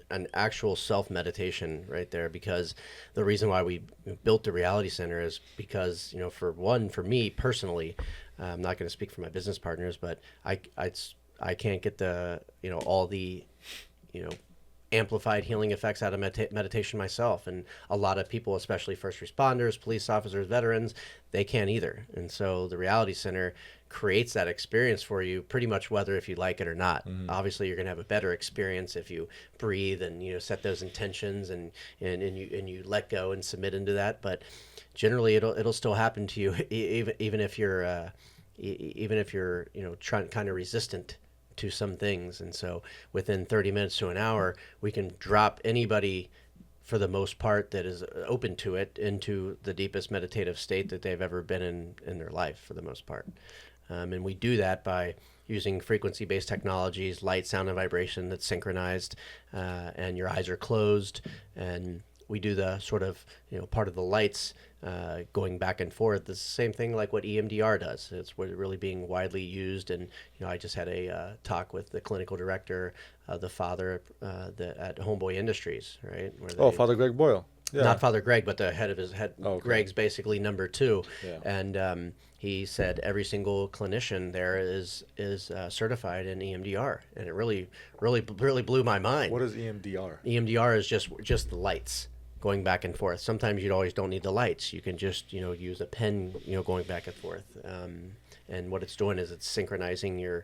an actual self meditation right there, because the reason why we built the reality center is because, for me personally, I'm not going to speak for my business partners, but I can't get all the you know amplified healing effects out of meditation myself. And a lot of people, especially first responders, police officers, veterans, they can't either. And so the reality center creates that experience for you pretty much whether if you like it or not. Obviously you're going to have a better experience if you breathe and set those intentions and you let go and submit into that. But generally it'll still happen to you even if you're trying kind of resistant to some things. And so within 30 minutes to an hour, we can drop anybody, for the most part, that is open to it, into the deepest meditative state that they've ever been in their life, for the most part. And we do that by using frequency-based technologies, light, sound, and vibration that's synchronized, and your eyes are closed. And we do the sort of, part of the lights going back and forth. It's the same thing like what EMDR does. It's really being widely used. And, I just had a talk with the clinical director, the father at Homeboy Industries, right? Oh, Father Greg Boyle. Yeah. Not Father Greg, but the head of his head. Oh, okay. Greg's basically number two. Yeah. And he said every single clinician there is certified in EMDR, and it really blew my mind. What is EMDR? EMDR is just the lights going back and forth. Sometimes you always don't need the lights. You can just use a pen going back and forth. And what it's doing is it's synchronizing your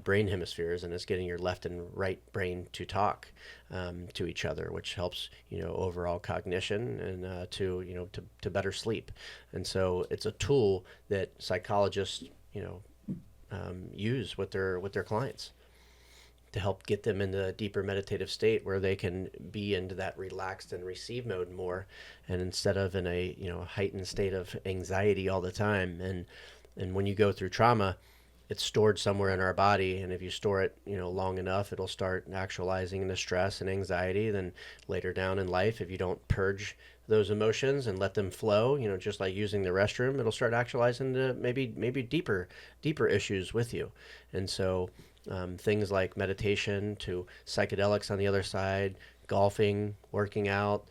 brain hemispheres, and it's getting your left and right brain to talk to each other, which helps overall cognition and to better sleep. And so it's a tool that psychologists use with their clients to help get them into a deeper meditative state where they can be into that relaxed and receive mode more, and instead of in a heightened state of anxiety all the time. And when you go through trauma, it's stored somewhere in our body, and if you store it long enough, it'll start actualizing into stress and anxiety. Then later down in life, if you don't purge those emotions and let them flow, just like using the restroom, it'll start actualizing to maybe deeper issues with you. And so things like meditation to psychedelics on the other side, golfing, working out,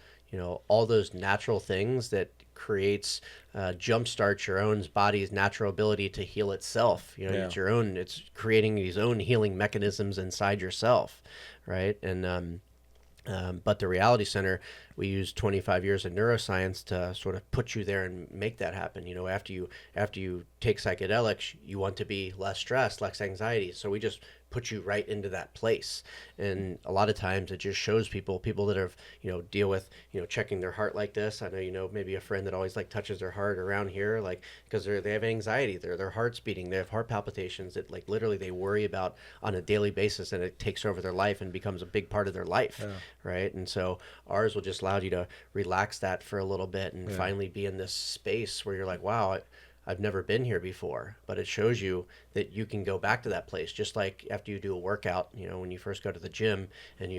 all those natural things that creates jumpstarts your own body's natural ability to heal itself. It's creating these own healing mechanisms inside yourself, right? And but the reality center, we use 25 years of neuroscience to sort of put you there and make that happen. After you take psychedelics, you want to be less stressed, less anxiety. So we just put you right into that place. And a lot of times it just shows people that have, deal with, checking their heart like this. I know, maybe a friend that always like touches their heart around here, like, because they have anxiety, their heart's beating, they have heart palpitations that like literally they worry about on a daily basis, and it takes over their life and becomes a big part of their life. Yeah. Right. And so ours will just allow you to relax that for a little bit and finally be in this space where you're like, wow, I've never been here before. But it shows you that you can go back to that place, just like after you do a workout. When you first go to the gym and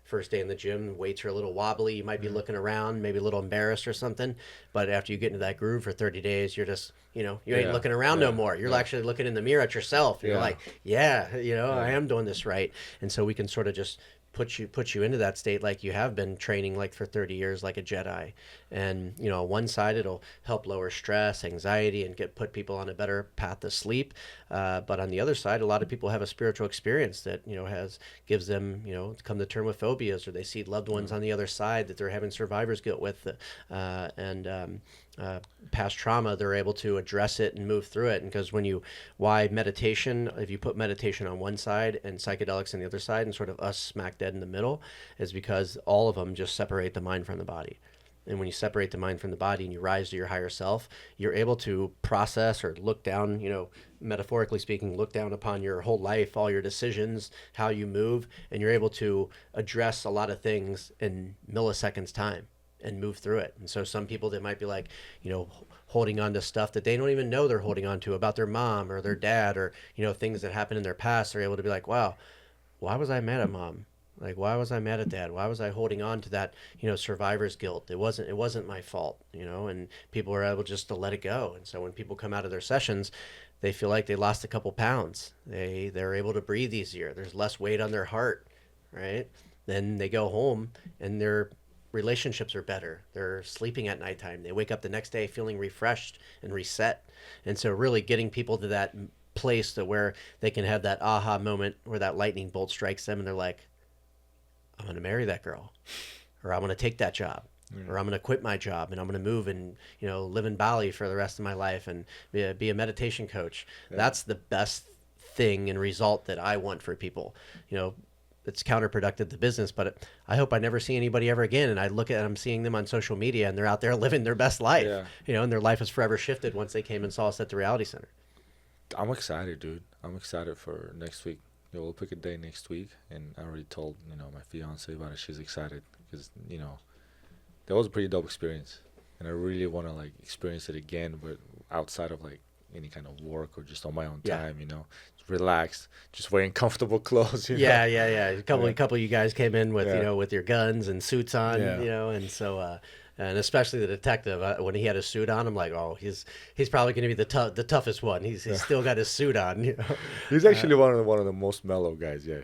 first day in the gym, weights are a little wobbly, you might be looking around, maybe a little embarrassed or something. But after you get into that groove for 30 days, you're just you ain't looking around no more. You're actually looking in the mirror at yourself. You're like, I am doing this right. And so we can sort of just put you into that state like you have been training like for 30 years like a Jedi. And on one side it'll help lower stress, anxiety, and put people on a better path to sleep, but on the other side, a lot of people have a spiritual experience that gives them come to term with phobias, or they see loved ones on the other side that they're having survivor's guilt with, and past trauma. They're able to address it and move through it. And because why meditation, if you put meditation on one side and psychedelics on the other side and sort of us smack dead in the middle, is because all of them just separate the mind from the body. And when you separate the mind from the body and you rise to your higher self, you're able to process or look down, metaphorically speaking, look down upon your whole life, all your decisions, how you move, and you're able to address a lot of things in milliseconds time and move through it. And so some people that might be like, holding on to stuff that they don't even know they're holding on to about their mom or their dad, or, things that happened in their past, they're able to be like, wow, why was I mad at mom? Like, why was I mad at dad? Why was I holding on to that, survivor's guilt? It wasn't my fault, and people are able just to let it go. And so when people come out of their sessions, they feel like they lost a couple pounds. They're able to breathe easier. There's less weight on their heart, right? Then they go home and their relationships are better. They're sleeping at nighttime. They wake up the next day feeling refreshed and reset. And so really getting people to that place to where they can have that aha moment where that lightning bolt strikes them and they're like, I'm going to marry that girl, or I'm going to take that job, or I'm going to quit my job and I'm going to move and, live in Bali for the rest of my life and be a meditation coach. Yeah. That's the best thing and result that I want for people. It's counterproductive to business, but I hope I never see anybody ever again. And I look at them, seeing them on social media and they're out there living their best life, and their life is forever shifted once they came and saw us at the Reality Center. I'm excited, dude. I'm excited for next week. We'll pick a day next week, and I already told my fiance about it. She's excited because that was a pretty dope experience, and I really want to experience it again, but outside of any kind of work or just on my own time. Just relaxed, just wearing comfortable clothes. Yeah. A couple of you guys came in with with your guns and suits on, and so. And especially the detective, when he had his suit on, I'm like, oh, he's probably going to be the toughest one. He's still got his suit on. He's actually one of the most mellow guys. Yeah.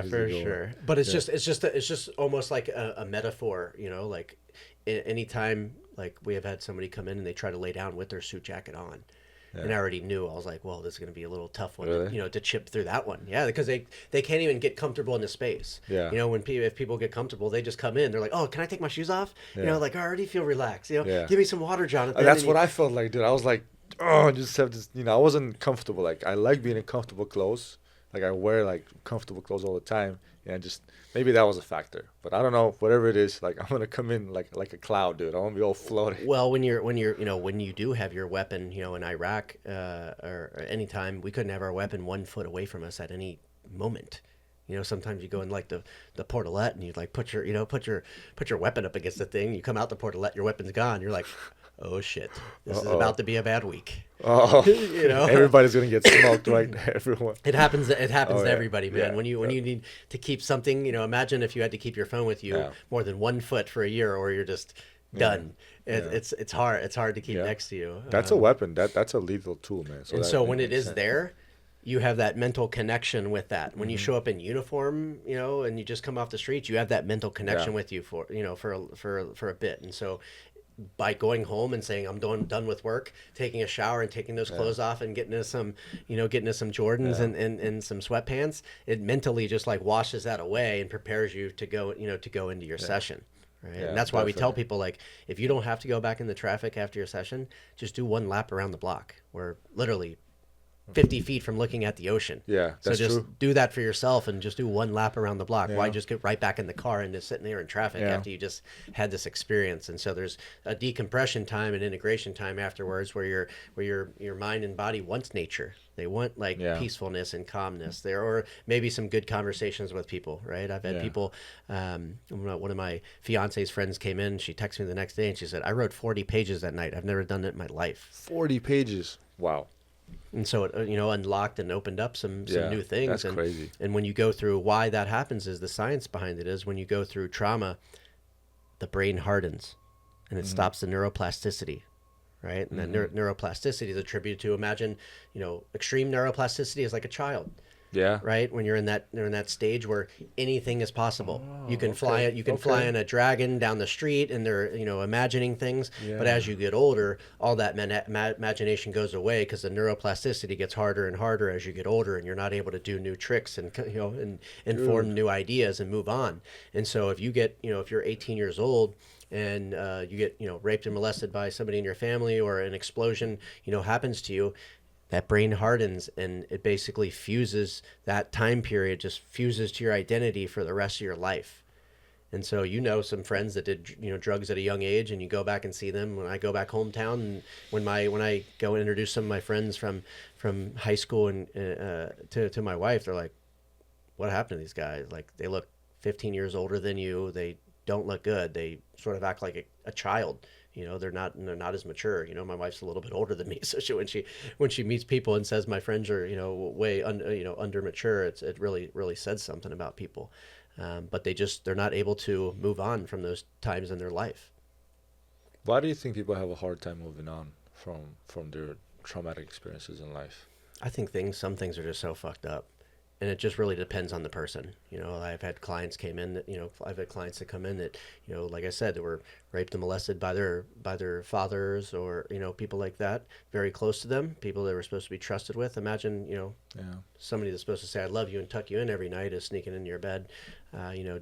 He's for sure. But it's just almost like a metaphor. Like anytime we have had somebody come in and they try to lay down with their suit jacket on. Yeah. And I already knew. I was like, well, this is going to be a little tough one, really? To chip through that one. Yeah, because they can't even get comfortable in the space. Yeah. If people get comfortable, they just come in. They're like, oh, can I take my shoes off? Yeah. I already feel relaxed. Give me some water, Jonathan. That's what I felt like, dude. I was like, oh, just have this. I wasn't comfortable. I like being in comfortable clothes. I wear comfortable clothes all the time. And just maybe that was a factor, but I don't know. Whatever it is, I'm gonna come in like a cloud, dude. I want to be all floating. Well, when you do have your weapon, in Iraq or any time, we couldn't have our weapon 1 foot away from us at any moment. Sometimes you go in the portalette and you put your weapon up against the thing. You come out the portalette, your weapon's gone. You're like, oh shit, this is about to be a bad week. Oh, everybody's gonna get smoked, right? Everyone. It happens to everybody, man. Yeah. When you need to keep something, imagine if you had to keep your phone with you more than 1 foot for a year, or you're just done. It's hard. It's hard to keep next to you. That's a weapon. That's a lethal tool, man. So when it is there, you have that mental connection with that. When you show up in uniform, and you just come off the street, you have that mental connection with you for a bit. And so by going home and saying I'm done with work, taking a shower and taking those clothes off and getting us some Jordans and some sweatpants, it mentally just washes that away and prepares you to go into your session. Right. And that's why we tell people, if you don't have to go back in the traffic after your session, just do 1 lap around the block. We're literally 50 feet from looking at the ocean. Yeah, that's so just true. do that for yourself and just do 1 lap around the block. Why just get right back in the car and just sitting there in traffic after you just had this experience? And so there's a decompression time and integration time afterwards where your mind and body wants nature. They want peacefulness and calmness there, or maybe some good conversations with people, right? I've had people, one of my fiance's friends came in, she texted me the next day and she said, I wrote 40 pages that night. I've never done it in my life. 40 pages. Wow. And so it unlocked and opened up some new things. That's crazy. And when you go through why that happens, is the science behind it is when you go through trauma, the brain hardens and it stops the neuroplasticity, right? And then neuroplasticity is attributed to, imagine, extreme neuroplasticity is like a child. Yeah. Right. When you're in that stage where anything is possible, you can fly it. You can fly in a dragon down the street, and they're imagining things. Yeah. But as you get older, all that imagination goes away because the neuroplasticity gets harder and harder as you get older, and you're not able to do new tricks and and form new ideas and move on. And so if you get if you're 18 years old and you get raped and molested by somebody in your family, or an explosion happens to you, that brain hardens and it basically fuses, that time period just fuses to your identity for the rest of your life. And so some friends that did drugs at a young age, and you go back and see them. When I go back hometown, and when I go and introduce some of my friends from high school and to my wife, they're like, what happened to these guys? They look 15 years older than you. They don't look good. They sort of act like a child. They're not as mature. My wife's a little bit older than me, so when she meets people and says my friends are way under mature, it really says something about people. but they're not able to move on from those times in their life. Why do you think people have a hard time moving on from their traumatic experiences in life? I think some things are just so fucked up, and it just really depends on the person. I've had clients came in that, I've had clients that come in that, like I said, that were raped and molested by their fathers, or, people like that, very close to them, people they were supposed to be trusted with. Imagine, Yeah. somebody that's supposed to say, I love you and tuck you in every night is sneaking into your bed,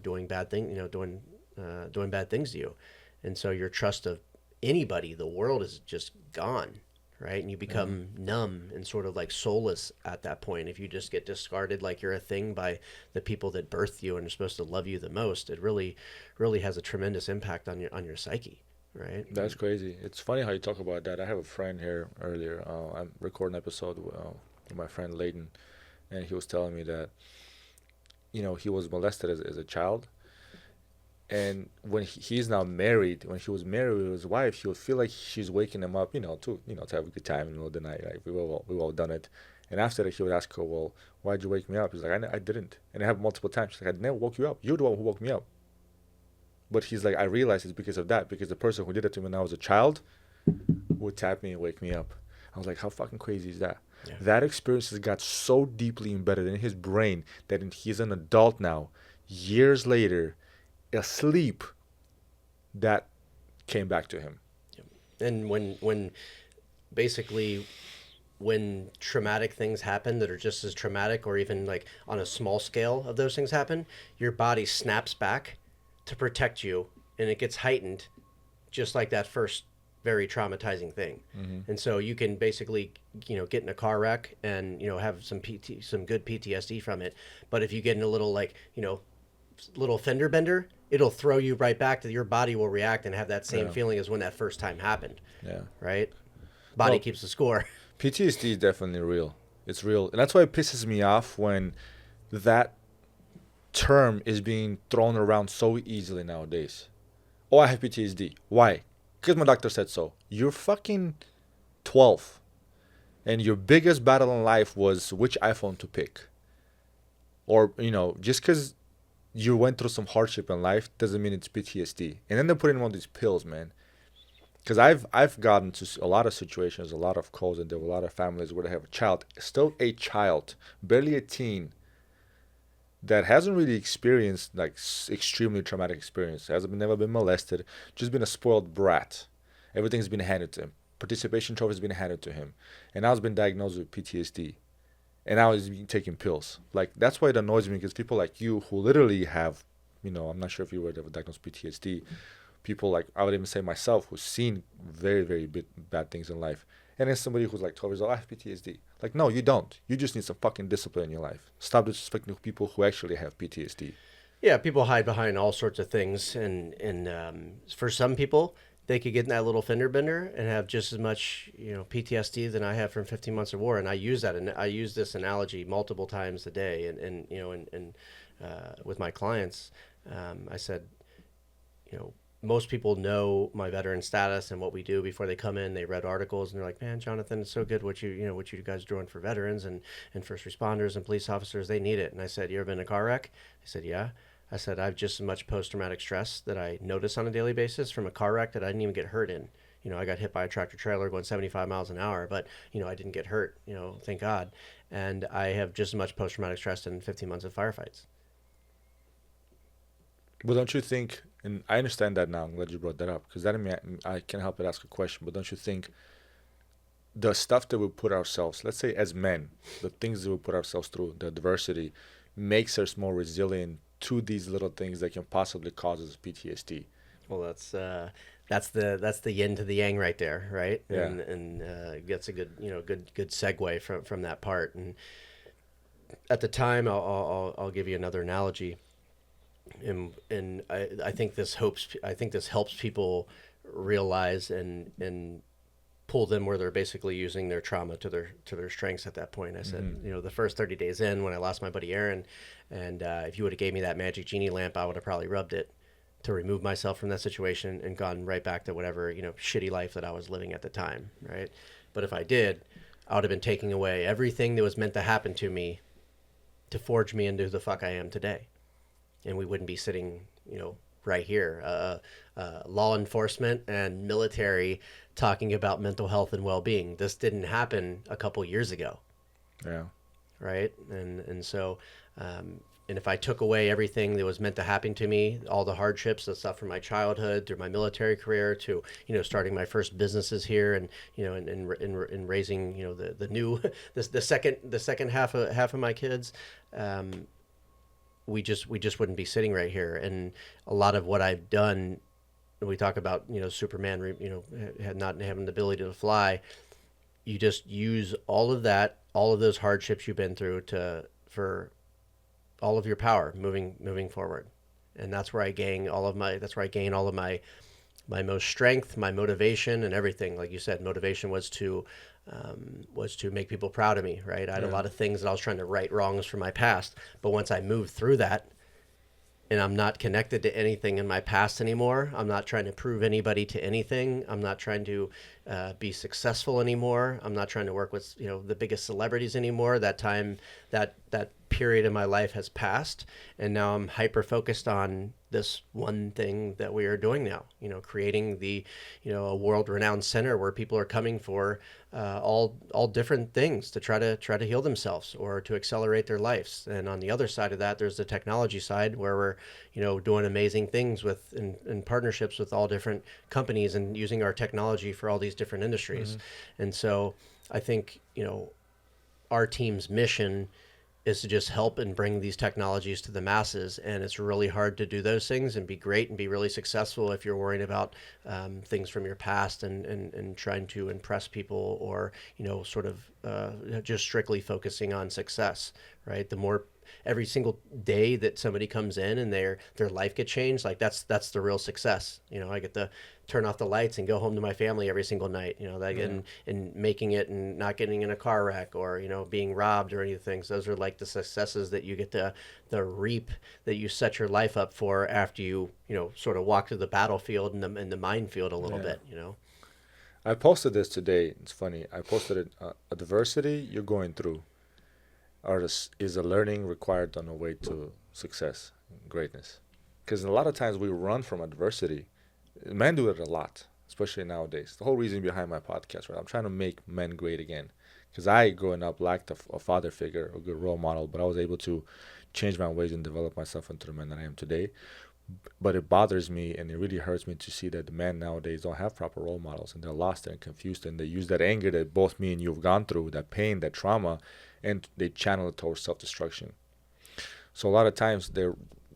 doing bad thing, doing bad things to you. And so your trust of anybody, the world is just gone, right? And you become numb and sort of like soulless at that point. If you just get discarded like you're a thing by the people that birthed you and are supposed to love you the most, it really, really has a tremendous impact on your psyche, right? That's crazy. It's funny how you talk about that. I have a friend here earlier. I'm recording an episode with my friend Layden, and he was telling me that, he was molested as a child. And when he's now married, when he was married with his wife, he would feel like she's waking him up, to have a good time in the middle of the night. Like we've all done it. And after that, he would ask her, "Well, why'd you wake me up?" He's like, "I didn't." And it happened multiple times. She's like, "I never woke you up. You're the one who woke me up." But he's like, "I realized it's because of that, because the person who did it to me when I was a child would tap me and wake me up." I was like, how fucking crazy is that? Yeah. That experience has got so deeply embedded in his brain that he's an adult now, years later, asleep, that came back to him. And when basically when traumatic things happen that are just as traumatic, or even like on a small scale of those things happen, your body snaps back to protect you, and it gets heightened just like that first very traumatizing thing. And so you can basically, get in a car wreck and, have some good PTSD from it. But if you get in a little, like, little fender bender, it'll throw you right back to your body will react and have that same feeling as when that first time happened. Yeah. Right? Body keeps the score. PTSD is definitely real. It's real. And that's why it pisses me off when that term is being thrown around so easily nowadays. Oh, I have PTSD. Why? Because my doctor said so. You're fucking 12. And your biggest battle in life was which iPhone to pick. Or, just because you went through some hardship in life doesn't mean it's PTSD. And then they're putting in all these pills, man. Because I've gotten to a lot of situations, a lot of calls, and there were a lot of families where they have a child, still a child, barely a teen, that hasn't really experienced like extremely traumatic experience, never been molested, just been a spoiled brat. Everything's been handed to him. Participation trophies been handed to him, and now he's been diagnosed with PTSD, and now he's been taking pills. Like, that's why it annoys me, because people like you who literally have, I'm not sure if you were ever diagnosed with PTSD. People like, I would even say myself, who's seen very, very bad things in life. And then somebody who's like 12 years old, I have PTSD. Like, no, you don't. You just need some fucking discipline in your life. Stop disrespecting people who actually have PTSD. Yeah, people hide behind all sorts of things. And for some people, they could get in that little fender bender and have just as much, PTSD than I have from 15 months of war. And I use that, and I use this analogy multiple times a day. And with my clients, I said, most people know my veteran status and what we do before they come in. They read articles and they're like, "Man, Jonathan, it's so good what you guys are doing for veterans and first responders and police officers. They need it." And I said, "You ever been in a car wreck?" They said, "Yeah." I said, "I have just as much post-traumatic stress that I notice on a daily basis from a car wreck that I didn't even get hurt in. I got hit by a tractor trailer going 75 miles an hour, but, I didn't get hurt, thank God. And I have just as much post-traumatic stress in 15 months of firefights." Well, don't you think, and I understand that now, I'm glad you brought that up, because I can't help but ask a question, but don't you think the stuff that we put ourselves, let's say as men, the things that we put ourselves through, the adversity, makes us more resilient to these little things that can possibly cause us PTSD? Well, that's the yin to the yang right there, right? Yeah. And that's a good good segue from that part. And at the time, I'll give you another analogy. And I think this helps people realize and pull them where they're basically using their trauma to their strengths at that point. I said, the first 30 days in, when I lost my buddy Aaron, and if you would have gave me that magic genie lamp, I would have probably rubbed it to remove myself from that situation and gone right back to whatever, shitty life that I was living at the time, right? But if I did, I would have been taking away everything that was meant to happen to me to forge me into who the fuck I am today. and we wouldn't be sitting, right here. Law enforcement and military talking about mental health and well-being. This didn't happen a couple years ago, Yeah. right? And so, and if I took away everything that was meant to happen to me, all the hardships, the stuff from my childhood through my military career to starting my first businesses here, and and raising the new the second half of my kids, we just wouldn't be sitting right here. And a lot of what I've done, we talk about Superman, had not having the ability to fly. You just use all of that, all of those hardships you've been through for all of your power moving forward. And that's where I gain all of my most strength, my motivation, and everything. Like you said, motivation was to make people proud of me, right? I had a lot of things that I was trying to right wrongs from my past, but once I moved through that, and I'm not connected to anything in my past anymore. I'm not trying to prove anybody to anything. I'm not trying to be successful anymore. I'm not trying to work with the biggest celebrities anymore. That time, that period in my life has passed, and now I'm hyper focused on this one thing that we are doing now. Creating a world renowned center where people are coming for all different things to try to heal themselves or to accelerate their lives. And on the other side of that, there's the technology side where we're doing amazing things with in partnerships with all different companies and using our technology for all these different industries. And so I think our team's mission is to just help and bring these technologies to the masses. And it's really hard to do those things and be great and be really successful if you're worrying about things from your past and trying to impress people, or sort of just strictly focusing on success, right? The more every single day that somebody comes in and their life gets changed, like that's the real success. I get to turn off the lights and go home to my family every single night, and making it and not getting in a car wreck or being robbed or anything. So those are like the successes that you get to reap, that you set your life up for after you sort of walk through the battlefield and the minefield a little bit. I posted this today. It's funny. I posted it. Adversity you're going through is a learning required on the way to success, greatness. Because a lot of times we run from adversity. Men do it a lot, especially nowadays. The whole reason behind my podcast, right? I'm trying to make men great again. Because I, growing up, lacked a father figure, a good role model, but I was able to change my ways and develop myself into the man that I am today. But it bothers me and it really hurts me to see that the men nowadays don't have proper role models, and they're lost and confused, and they use that anger that both me and you have gone through, that pain, that trauma, and they channel it towards self-destruction. So a lot of times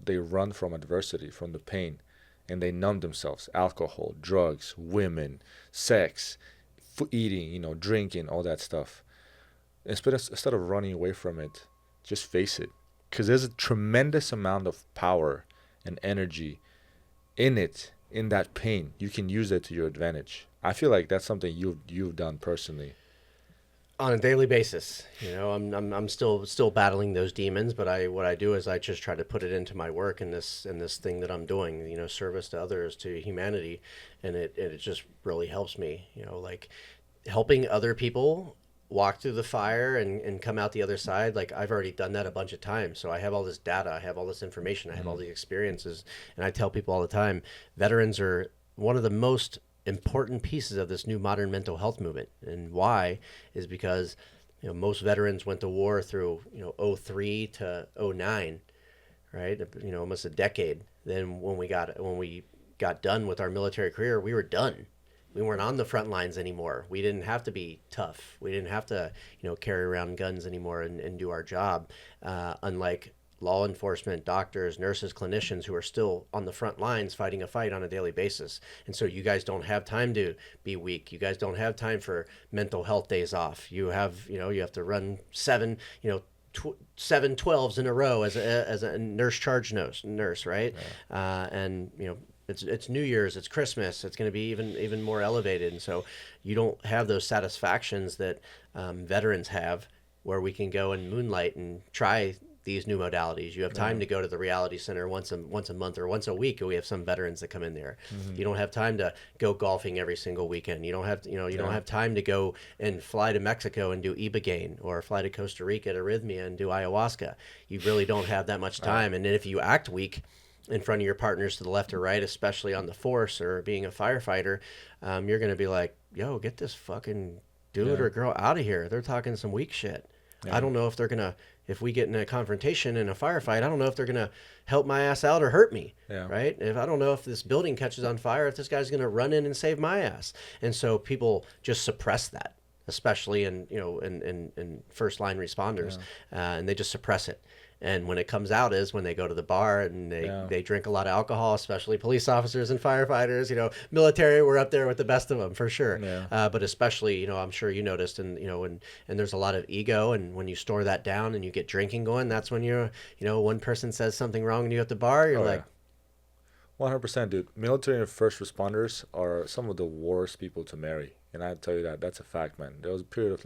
they run from adversity, from the pain, and they numb themselves. Alcohol, drugs, women, sex, eating, drinking, all that stuff. Instead of running away from it, just face it. Because there's a tremendous amount of power and energy in it, in that pain. You can use it to your advantage. I feel like that's something you've done personally. On a daily basis, I'm still battling those demons, but what I do is I just try to put it into my work in this thing that I'm doing, service to others, to humanity, and it just really helps me, like helping other people walk through the fire and come out the other side. Like I've already done that a bunch of times, so I have all this data, I have all this information, I have all the experiences, and I tell people all the time, veterans are one of the most important pieces of this new modern mental health movement. And why is because most veterans went to war through 03 to 09, right? Almost a decade. Then when we got done with our military career, we were done. We weren't on the front lines anymore. We didn't have to be tough. We didn't have to carry around guns anymore and do our job, unlike law enforcement, doctors, nurses, clinicians who are still on the front lines fighting a fight on a daily basis. And so you guys don't have time to be weak. You guys don't have time for mental health days off. You have to run seven 12s in a row as a nurse charge nurse, right? Yeah. And it's New Year's, it's Christmas, it's going to be even more elevated. And so you don't have those satisfactions that veterans have, where we can go and moonlight and try these new modalities. You have time to go to the reality center once a month or once a week. We have some veterans that come in there. You don't have time to go golfing every single weekend. You don't have you don't have time to go and fly to Mexico and do ibogaine, or fly to Costa Rica to arrhythmia and do ayahuasca. You really don't have that much time. And then if you act weak in front of your partners to the left or right, especially on the force or being a firefighter, you're going to be like, yo, get this fucking dude or girl out of here. They're talking some weak shit. I don't know if they're going to, if we get in a confrontation in a firefight, I don't know if they're going to help my ass out or hurt me. Right? If I don't know if this building catches on fire, if this guy's going to run in and save my ass. And so people just suppress that, especially in first line responders, and they just suppress it. And when it comes out is when they go to the bar and they drink a lot of alcohol, especially police officers and firefighters. Military, we're up there with the best of them for sure. But especially, I'm sure you noticed, and there's a lot of ego. And when you store that down and you get drinking going, that's when one person says something wrong and you at the bar, you're like, 100%, dude. Military and first responders are some of the worst people to marry, and I tell you that's a fact, man. There was a period of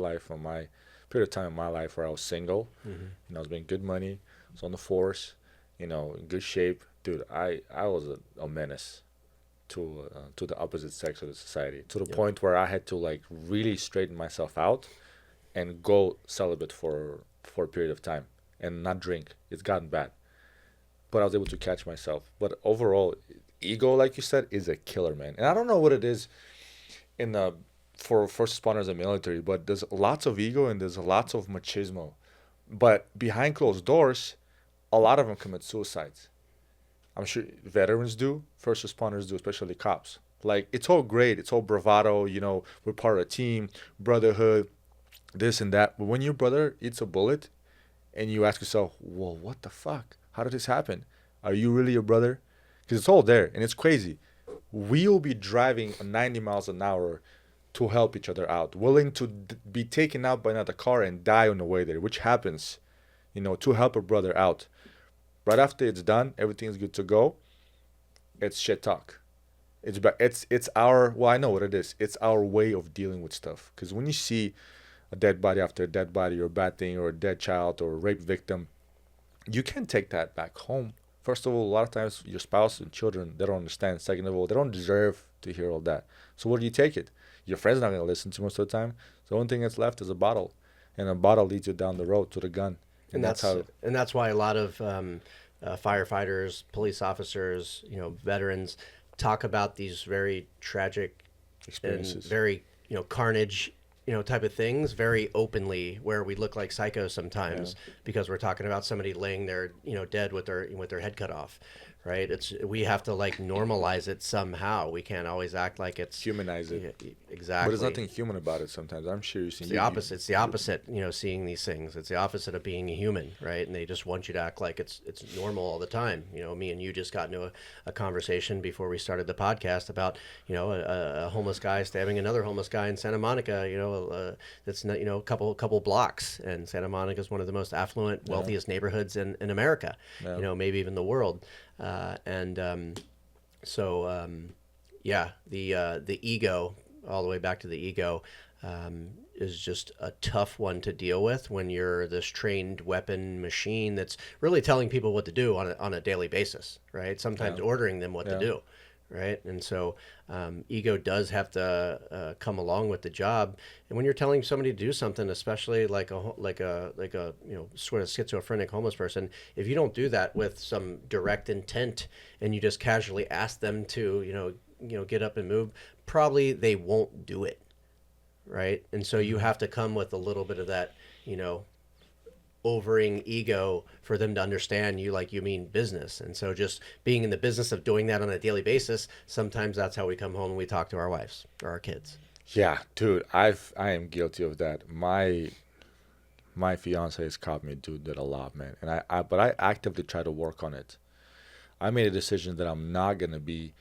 time in my life where I was single, and I was making good money, I was on the force, in good shape, dude. I was a menace to the opposite sex of the society, to the point where I had to like really straighten myself out and go celibate for a period of time and not drink. It's gotten bad, but I was able to catch myself. But overall, ego, like you said, is a killer, man. And I don't know what it is for first responders and military, but there's lots of ego and there's lots of machismo. But behind closed doors, a lot of them commit suicides. I'm sure veterans do, first responders do, especially cops. Like, it's all great. It's all bravado. We're part of a team, brotherhood, this and that. But when your brother eats a bullet and you ask yourself, well, what the fuck? How did this happen? Are you really your brother? Because it's all there and it's crazy. We'll be driving 90 miles an hour to help each other out, willing to be taken out by another car and die on the way there, which happens, to help a brother out. Right after it's done, everything's good to go. It's shit talk. It's our, well, I know what it is. It's our way of dealing with stuff. Because when you see a dead body after a dead body, or a bad thing, or a dead child, or a rape victim, you can't take that back home. First of all, a lot of times your spouse and children, they don't understand. Second of all, they don't deserve to hear all that. So where do you take it? Your friend's not going to listen to you most of the time. So the only thing that's left is a bottle. And a bottle leads you down the road to the gun. And that's why a lot of firefighters, police officers, veterans talk about these very tragic experiences, and very, carnage, type of things very openly, where we look like psychos sometimes because we're talking about somebody laying there, dead with their head cut off. Right? We have to like normalize it somehow. We can't always act like it's humanize it. Exactly. But there's nothing human about it sometimes. I'm sure you see it's the opposite. It's the opposite, seeing these things. It's the opposite of being a human, right? And they just want you to act like it's normal all the time. Me and you just got into a conversation before we started the podcast about, a homeless guy stabbing another homeless guy in Santa Monica, that's not, a couple blocks. And Santa Monica is one of the most affluent, wealthiest neighborhoods in America, maybe even the world. The ego, all the way back to the ego, is just a tough one to deal with when you're this trained weapon machine that's really telling people what to do on a daily basis, right? Sometimes ordering them what to do, right? And so ego does have to come along with the job. And when you're telling somebody to do something, especially like a sort of schizophrenic homeless person, if you don't do that with some direct intent and you just casually ask them to get up and move, probably they won't do it, right? And so you have to come with a little bit of that, overing ego for them to understand you mean business. And so just being in the business of doing that on a daily basis, sometimes that's how we come home and we talk to our wives or our kids. Yeah, dude, I am guilty of that. My fiance has caught me do that a lot, man. And but I actively try to work on it. I made a decision that I'm not going to be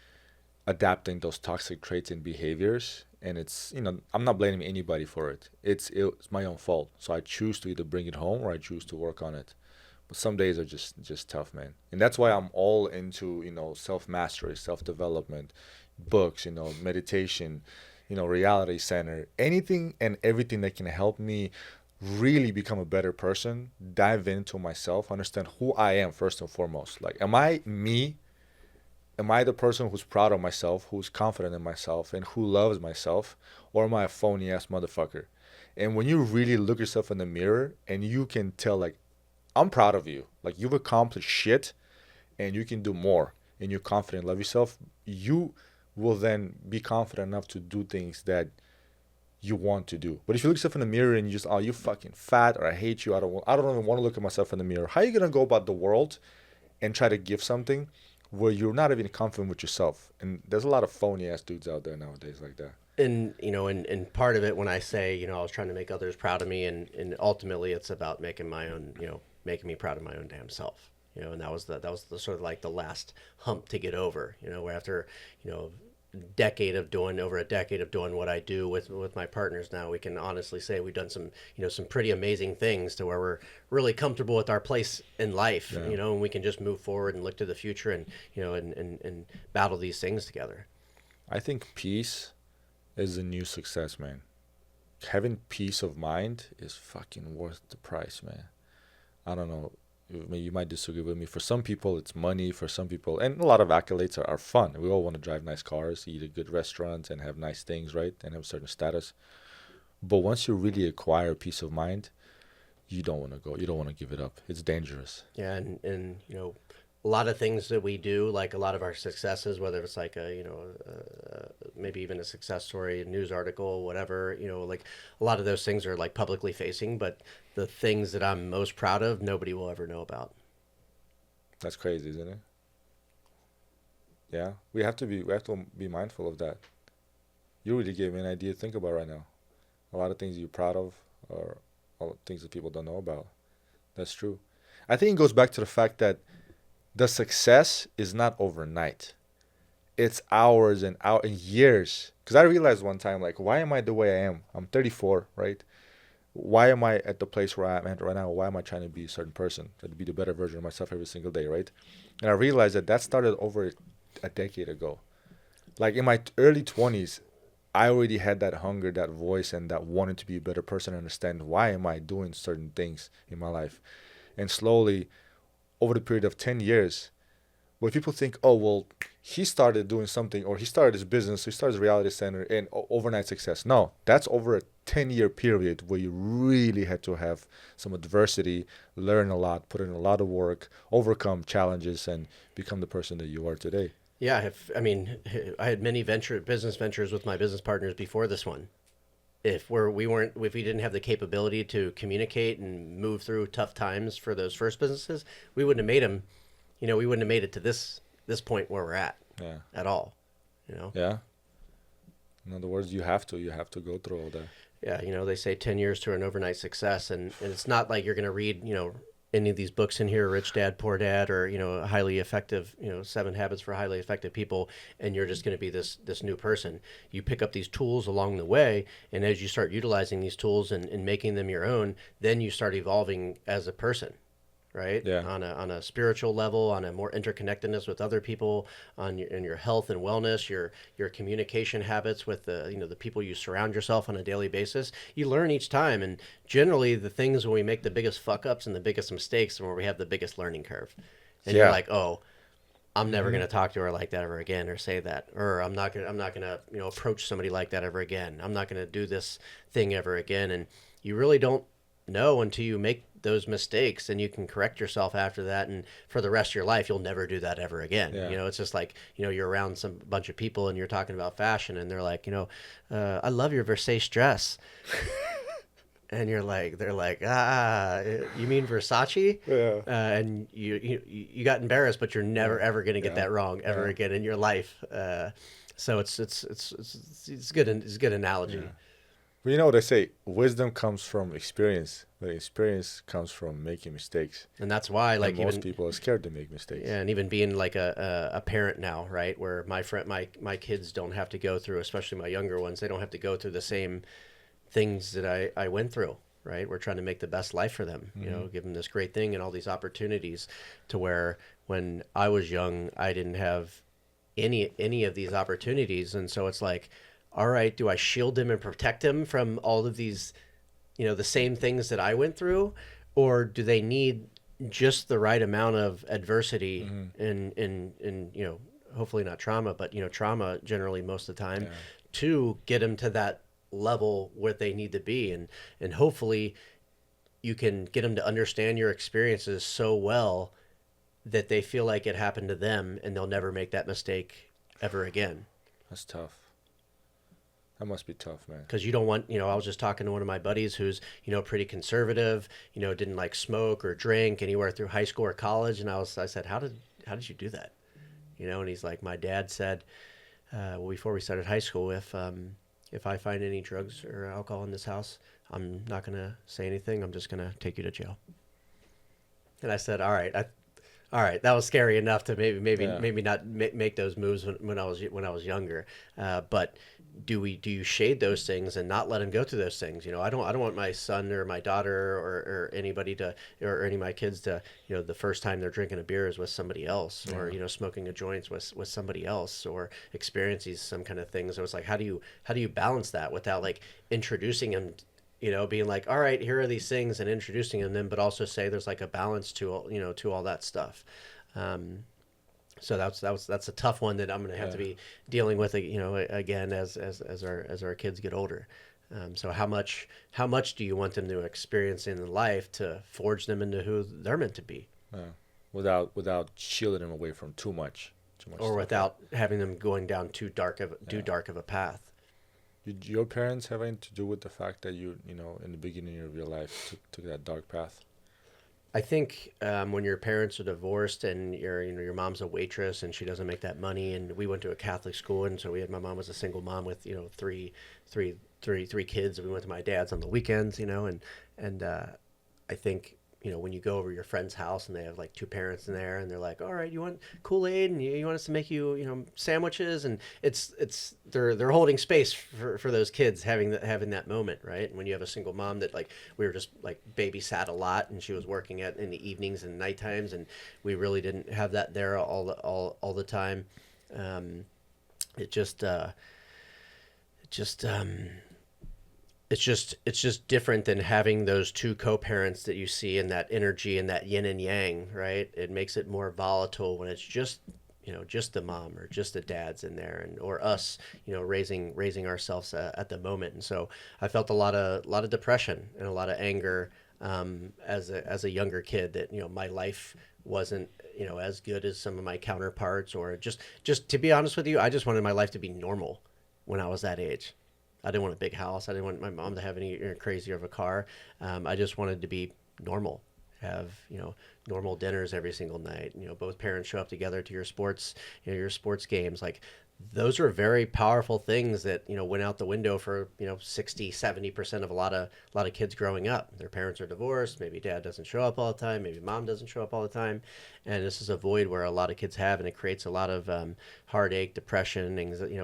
adapting those toxic traits and behaviors. And it's, I'm not blaming anybody for it. It's my own fault. So I choose to either bring it home or I choose to work on it. But some days are just tough, man. And that's why I'm all into, self-mastery, self-development, books, meditation, reality center, anything and everything that can help me really become a better person, dive into myself, understand who I am first and foremost. Like, am I me? Am I the person who's proud of myself, who's confident in myself, and who loves myself? Or am I a phony ass motherfucker? And when you really look yourself in the mirror and you can tell, like, I'm proud of you, like, you've accomplished shit and you can do more, and you're confident, love yourself, you will then be confident enough to do things that you want to do. But if you look yourself in the mirror and you just, oh, you fucking fat, or I hate you, I don't even want to look at myself in the mirror. How are you gonna go about the world and try to give something where you're not even confident with yourself? And there's a lot of phony ass dudes out there nowadays like that. And and part of it, when I say, I was trying to make others proud of me, and ultimately it's about making my own, making me proud of my own damn self. And that was the sort of like the last hump to get over. Where after, over a decade of doing what I do with my partners now, we can honestly say we've done some, some pretty amazing things to where we're really comfortable with our place in life, Yeah. and we can just move forward and look to the future and, and battle these things together. I think peace is the new success, man. Having peace of mind is fucking worth the price, man. I don't know. You might disagree with me. For some people, it's money. For some people, and a lot of accolades are fun. We all want to drive nice cars, eat at good restaurants, and have nice things, right? And have a certain status. But once you really acquire peace of mind, you don't want to go. You don't want to give it up. It's dangerous. Yeah, and a lot of things that we do, like a lot of our successes, whether it's like maybe even a success story, a news article, whatever, like a lot of those things are like publicly facing, but the things that I'm most proud of, nobody will ever know about. That's crazy, isn't it? Yeah, we have to be mindful of that. You really gave me an idea to think about right now. A lot of things you're proud of, or all things that people don't know about. That's true. I think it goes back to the fact that the success is not overnight. It's hours and hours and years. Because I realized one time, like, why am I the way I am? I'm 34, right? Why am I at the place where I'm at right now? Why am I trying to be a certain person? To be the better version of myself every single day, right? And I realized that started over a decade ago. Like in my early 20s, I already had that hunger, that voice, and that wanted to be a better person, understand why am I doing certain things in my life. And slowly, over the period of 10 years, where people think, oh, well, he started doing something, or he started his business, he started his reality center, and overnight success. No, that's over a 10-year period where you really had to have some adversity, learn a lot, put in a lot of work, overcome challenges, and become the person that you are today. Yeah, I had many business ventures with my business partners before this one. If we didn't have the capability to communicate and move through tough times for those first businesses, we wouldn't have made them. We wouldn't have made it to this point where we're Yeah. at all. Yeah. In other words, you have to go through all that. Yeah, they say 10 years to an overnight success, and it's not like you're going to read, any of these books in here, Rich Dad, Poor Dad, or, highly effective, 7 Habits for Highly Effective People, and you're just going to be this new person. You pick up these tools along the way, and as you start utilizing these tools and making them your own, then you start evolving as a person. Right? Yeah. On a spiritual level, on a more interconnectedness with other people, in your health and wellness, your communication habits with the people you surround yourself on a daily basis. You learn each time, and generally the things when we make the biggest fuck ups and the biggest mistakes are where we have the biggest learning curve. And Yeah. you're like, oh, I'm never gonna talk to her like that ever again, or say that, or I'm not gonna approach somebody like that ever again. I'm not gonna do this thing ever again, and you really don't know until you make those mistakes, and you can correct yourself after that, and for the rest of your life you'll never do that ever again. Yeah. It's just like, you're around some bunch of people and you're talking about fashion, and they're like, I love your Versace dress. And they're like, you mean Versace? Yeah. And you got embarrassed, but you're never ever gonna get that wrong ever again in your life. So it's good. It's a good analogy. Yeah. Well, you know what they say, wisdom comes from experience, but experience comes from making mistakes. And that's why, like, And most even people are scared to make mistakes. yeah, and even being like a parent now, right, where my kids don't have to go through, especially my younger ones, they don't have to go through the same things that I went through. Right, we're trying to make the best life for them. Give them this great thing and all these opportunities, to where when I was young, I didn't have any of these opportunities, and so it's like, all right, do I shield him and protect him from all of these the same things that I went through, or do they need just the right amount of adversity in hopefully not trauma, but trauma generally most of the time, Yeah. to get them to that level where they need to be, and hopefully you can get them to understand your experiences so well that they feel like it happened to them and they'll never make that mistake ever again. That's tough. That must be tough, man. Because you don't want, I was just talking to one of my buddies who's, pretty conservative, didn't like smoke or drink anywhere through high school or college. And I said, how did you do that? And he's like, my dad said, well, before we started high school, if I find any drugs or alcohol in this house, I'm not going to say anything. I'm just going to take you to jail. And I said, all right, that was scary enough to maybe not make those moves when I was younger. But do you shade those things and not let them go through those things? I don't want my son or my daughter or anybody or any of my kids to, the first time they're drinking a beer is with somebody else, or smoking a joint with somebody else, or experiencing some kind of thing. So it's like, how do you balance that without like introducing them, being like, all right, here are these things, and introducing them, but also say there's like a balance to all that stuff. So that's a tough one that I'm going to have to be dealing with, again, as our kids get older. So how much do you want them to experience in life to forge them into who they're meant to be? Without shielding them away from too much or stuff. Without having them going down too dark of a path. Did your parents have anything to do with the fact that you in the beginning of your life took that dark path? I think when your parents are divorced and your mom's a waitress and she doesn't make that money, and we went to a Catholic school, and so my mom was a single mom with three kids, and we went to my dad's on the weekends, and I think when you go over your friend's house and they have like two parents in there, and they're like, all right, you want Kool-Aid, and you want us to make you sandwiches, and they're holding space for those kids having that moment, right? And when you have a single mom that, like, we were just like babysat a lot, and she was working in the evenings and night times, and we really didn't have that there all the time. It's just different than having those two co-parents that you see in that energy and that yin and yang, right? It makes it more volatile when it's just the mom or just the dad's in there, and or us, raising ourselves at the moment. And so I felt a lot of depression and a lot of anger as a younger kid, that my life wasn't as good as some of my counterparts, or just to be honest with you, I just wanted my life to be normal when I was that age. I didn't want a big house. I didn't want my mom to have any crazier of a car. I just wanted to be normal, have normal dinners every single night. Both parents show up together to your sports games. Like, those are very powerful things that went out the window for 60-70% of a lot of kids growing up. Their parents are divorced. Maybe dad doesn't show up all the time. Maybe mom doesn't show up all the time, and this is a void where a lot of kids have, and it creates a lot of heartache, depression,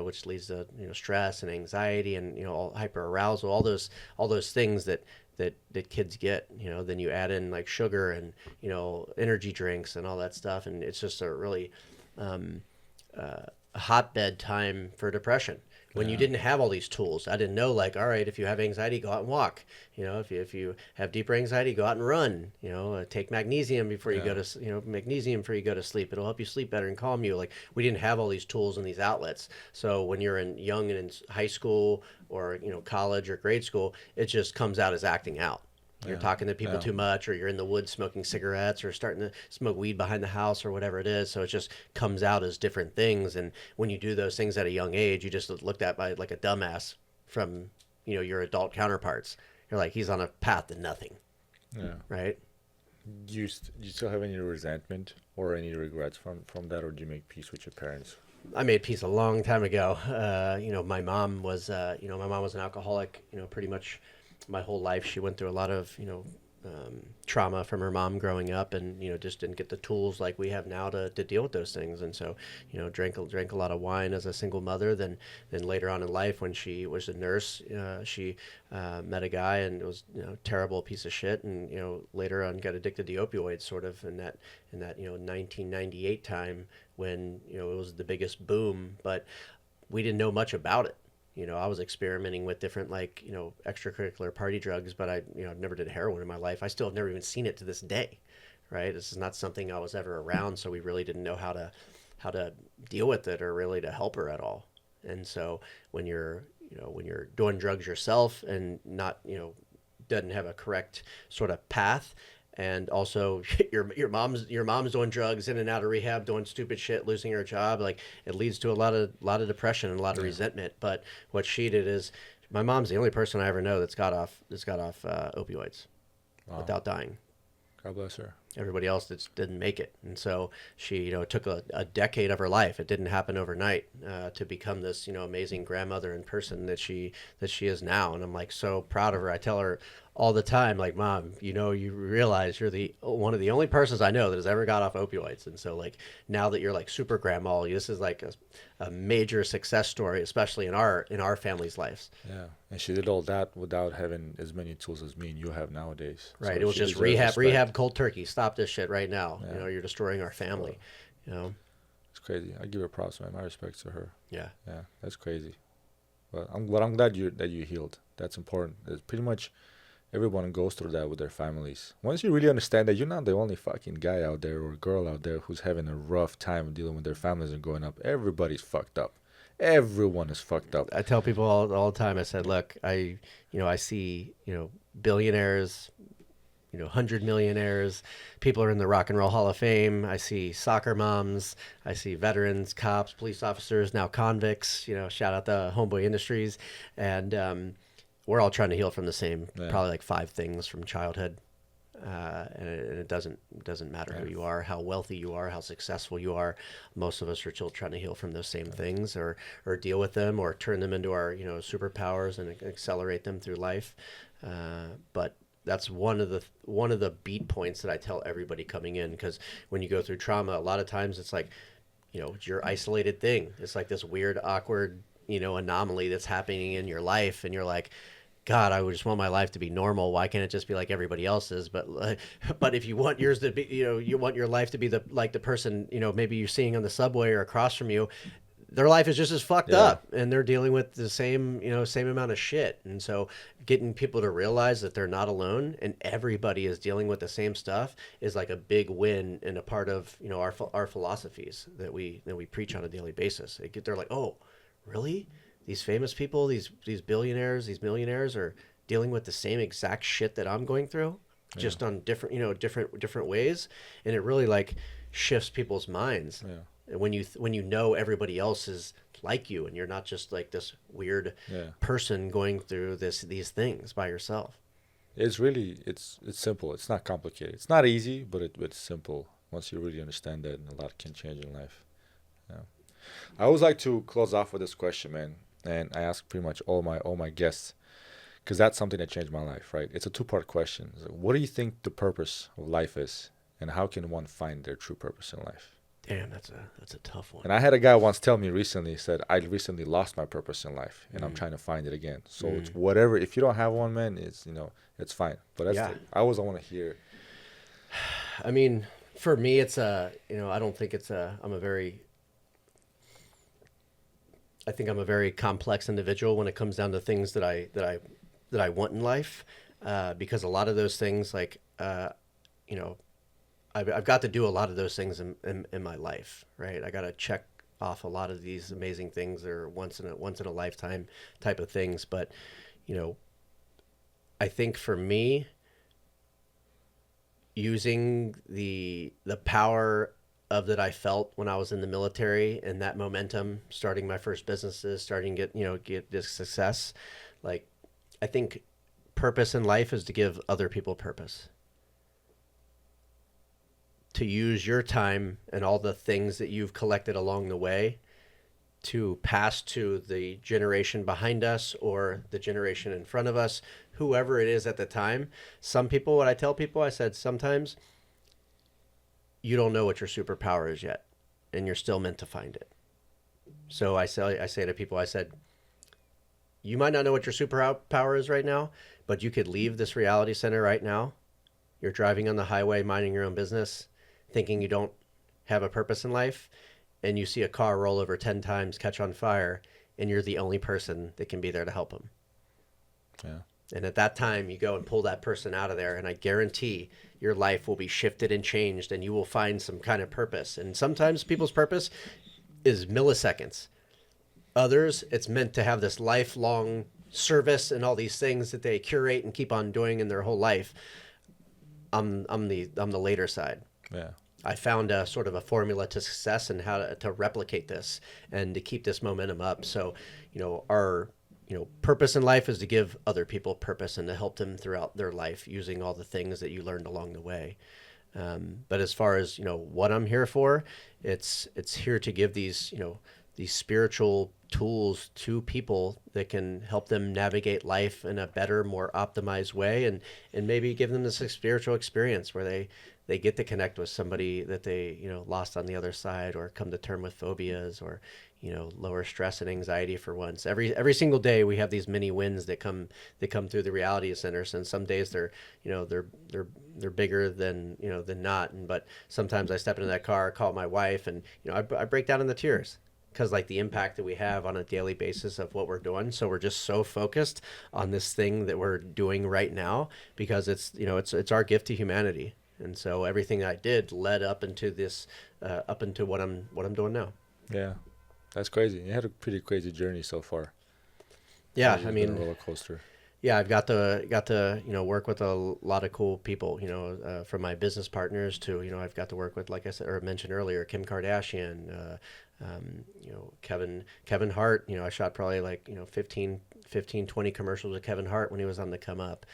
which leads to stress and anxiety, and all hyper arousal, all those things that kids get. Then you add in like sugar and energy drinks and all that stuff, and it's just a really a hotbed time for depression when you didn't have all these tools. I didn't know, like, all right, if you have anxiety, go out and walk. If you have deeper anxiety, go out and run. Take magnesium before you go to magnesium before you go to sleep. It'll help you sleep better and calm you. Like, we didn't have all these tools and these outlets. So when you're young and in high school or college or grade school, it just comes out as acting out. You're talking to people too much, or you're in the woods smoking cigarettes, or starting to smoke weed behind the house, or whatever it is. So it just comes out as different things. And when you do those things at a young age, you just looked at by like a dumbass from your adult counterparts. You're like, he's on a path to nothing. Yeah. Right. Do you still have any resentment or any regrets from that, or do you make peace with your parents? I made peace a long time ago. My mom was an alcoholic. Pretty much my whole life. She went through a lot of trauma from her mom growing up, and just didn't get the tools like we have now to deal with those things. And so drank a lot of wine as a single mother. Then later on in life, when she was a nurse, she met a guy, and it was terrible piece of shit, and later on got addicted to opioids, sort of in that 1998 time when it was the biggest boom. But we didn't know much about it. I was experimenting with different like, extracurricular party drugs, but I've never did heroin in my life. I still have never even seen it to this day, right? This is not something I was ever around, so we really didn't know how to deal with it or really to help her at all. And so when you're doing drugs yourself and not, doesn't have a correct sort of path, and also your mom's doing drugs in and out of rehab, doing stupid shit, losing her job, like it leads to a lot of depression and a lot of resentment. But what she did is, my mom's the only person I ever know that's got off opioids without dying. God bless her. Everybody else didn't make it. And so she, it took a decade of her life. It didn't happen overnight to become this, amazing grandmother and person that she is now. And I'm like so proud of her. I tell her all the time, like, Mom, you realize you're the one of the only persons I know that has ever got off opioids. And so like now that you're like super grandma, this is like a major success story, especially in our family's lives. Yeah, and she did all that without having as many tools as me and you have nowadays. Right. So It was she just deserves respect. rehab cold turkey. Stop this shit right now. Yeah. You're destroying our family. It's crazy. I give her props, man. My respects to her. Yeah. Yeah, that's crazy. But I'm glad you healed. That's important. It's pretty much everyone goes through that with their families. Once you really understand that you're not the only fucking guy out there or girl out there who's having a rough time dealing with their families and growing up, everybody's fucked up. Everyone is fucked up. I tell people all the time, I said, look, I see, billionaires, 100 millionaires, people are in the Rock and Roll Hall of Fame. I see soccer moms. I see veterans, cops, police officers, now convicts, shout out the Homeboy Industries. And we're all trying to heal from the same, probably like 5 things from childhood. And it doesn't matter who you are, how wealthy you are, how successful you are. Most of us are still trying to heal from those same things, or deal with them, or turn them into our superpowers and accelerate them through life. But that's one of the beat points that I tell everybody coming in, because when you go through trauma, a lot of times it's like, it's your isolated thing. It's like this weird, awkward, anomaly that's happening in your life, and you're like, God, I would just want my life to be normal. Why can't it just be like everybody else's? But if you want yours to be, you want your life to be the person, maybe you're seeing on the subway or across from you, their life is just as fucked up, and they're dealing with the same amount of shit. And so getting people to realize that they're not alone and everybody is dealing with the same stuff is like a big win and a part of, our philosophies that we preach on a daily basis. They're like, oh, really? These famous people, these billionaires, these millionaires are dealing with the same exact shit that I'm going through, just on different, different ways. And it really like shifts people's minds. Yeah. When you know everybody else is like you, and you're not just like this weird person going through these things by yourself. It's really, it's simple. It's not complicated. It's not easy, but it's simple. Once you really understand that, and a lot can change in life. Yeah. I always like to close off with this question, man. And I ask pretty much all my guests, because that's something that changed my life, right? It's a 2-part question. It's like, what do you think the purpose of life is, and how can one find their true purpose in life? Damn, that's a tough one. And I had a guy once tell me recently, he said, I recently lost my purpose in life, and I'm trying to find it again. So it's whatever. If you don't have one, man, it's it's fine. But that's I always want to hear. I mean, for me, it's I don't think it's I think I'm a very complex individual when it comes down to things that I want in life, because a lot of those things, like, I've got to do a lot of those things in my life, right? I got to check off a lot of these amazing things that are once in a lifetime type of things. But, I think for me, using the power of that I felt when I was in the military, and that momentum, starting my first businesses, starting get this success. Like, I think purpose in life is to give other people purpose. To use your time and all the things that you've collected along the way to pass to the generation behind us or the generation in front of us, whoever it is at the time. Some people, what I tell people, I said, sometimes you don't know what your superpower is yet, and you're still meant to find it. So I say to people, I said, you might not know what your superpower is right now, but you could leave this reality center right now. You're driving on the highway, minding your own business, thinking you don't have a purpose in life, and you see a car roll over 10 times, catch on fire, and you're the only person that can be there to help them. Yeah. And at that time, you go and pull that person out of there, and I guarantee your life will be shifted and changed, and you will find some kind of purpose. And sometimes people's purpose is milliseconds. Others, it's meant to have this lifelong service and all these things that they curate and keep on doing in their whole life. I'm the later side. Yeah. I found a sort of a formula to success and how to replicate this and to keep this momentum up. So, our purpose in life is to give other people purpose and to help them throughout their life using all the things that you learned along the way. But as far as what I'm here for, it's here to give these these spiritual tools to people that can help them navigate life in a better, more optimized way, and maybe give them this spiritual experience where they get to connect with somebody that they lost on the other side, or come to term with phobias, or lower stress and anxiety for once. Every single day we have these mini wins that come through the reality centers, and some days they're bigger than than not. But sometimes I step into that car, call my wife, and I break down in the tears, because like the impact that we have on a daily basis of what we're doing. So we're just so focused on this thing that we're doing right now, because it's our gift to humanity. And so everything I did led up into this, up into what I'm doing now. Yeah, that's crazy. You had a pretty crazy journey so far. Yeah, It's I been a mean, roller coaster. yeah, I've got to work with a lot of cool people, from my business partners to I've got to work with, like I said or mentioned earlier, Kim Kardashian, Kevin Hart. I shot probably like 15, 20 commercials with Kevin Hart when he was on the come up.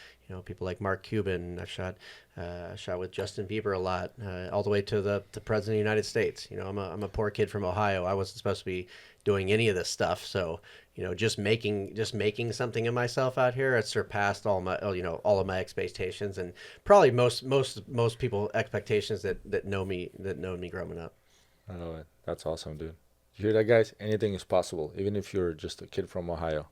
People like Mark Cuban. I've shot with Justin Bieber a lot, all the way to the president of the United States. I'm a poor kid from Ohio. I wasn't supposed to be doing any of this stuff. So just making something of myself out here, it surpassed all of my expectations, and probably most people expectations that know me growing up. I know it. That's awesome, dude. You hear that, guys? Anything is possible, even if you're just a kid from Ohio.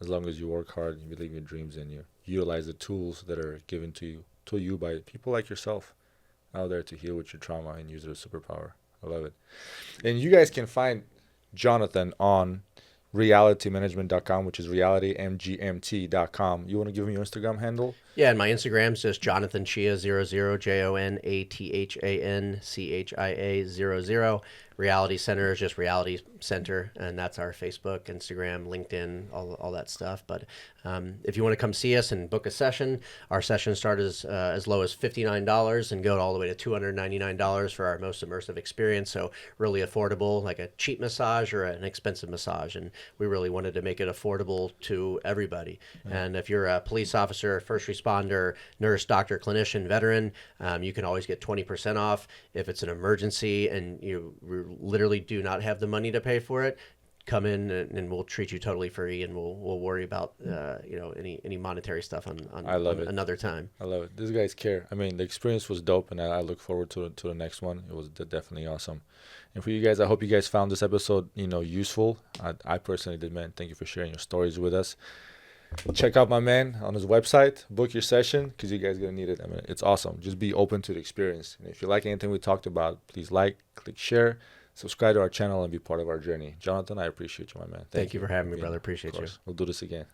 As long as you work hard, you believe in your dreams, and you utilize the tools that are given to you by people like yourself out there to heal with your trauma and use it as a superpower. I love it. And you guys can find Jonathan on realitymanagement.com, which is realitymgmt.com. You want to give me your Instagram handle? Yeah, and my Instagram's just Jonathan Chia 00, JONATHANCHIA 00. Reality Center is just Reality Center, and that's our Facebook, Instagram, LinkedIn, all that stuff. But if you want to come see us and book a session, our sessions start as low as $59 and go all the way to $299 for our most immersive experience. So really affordable, like a cheap massage or an expensive massage. And we really wanted to make it affordable to everybody. Mm-hmm. And if you're a police officer, first responder, nurse, doctor, clinician, veteran, you can always get 20% off. If it's an emergency and you literally do not have the money to pay for it, come in and we'll treat you totally free, and we'll worry about any monetary stuff on another time. I love it. These guys care. I mean, the experience was dope, and I look forward to the next one. It was definitely awesome. And for you guys, I hope you guys found this episode useful. I personally did, man. Thank you for sharing your stories with us. Check out my man on his website. Book your session, because you guys are going to need it. I mean, it's awesome. Just be open to the experience. And if you like anything we talked about, please click share, subscribe to our channel, and be part of our journey. Jonathan, I appreciate you, my man. Thank you for having me, brother. Appreciate you. We'll do this again.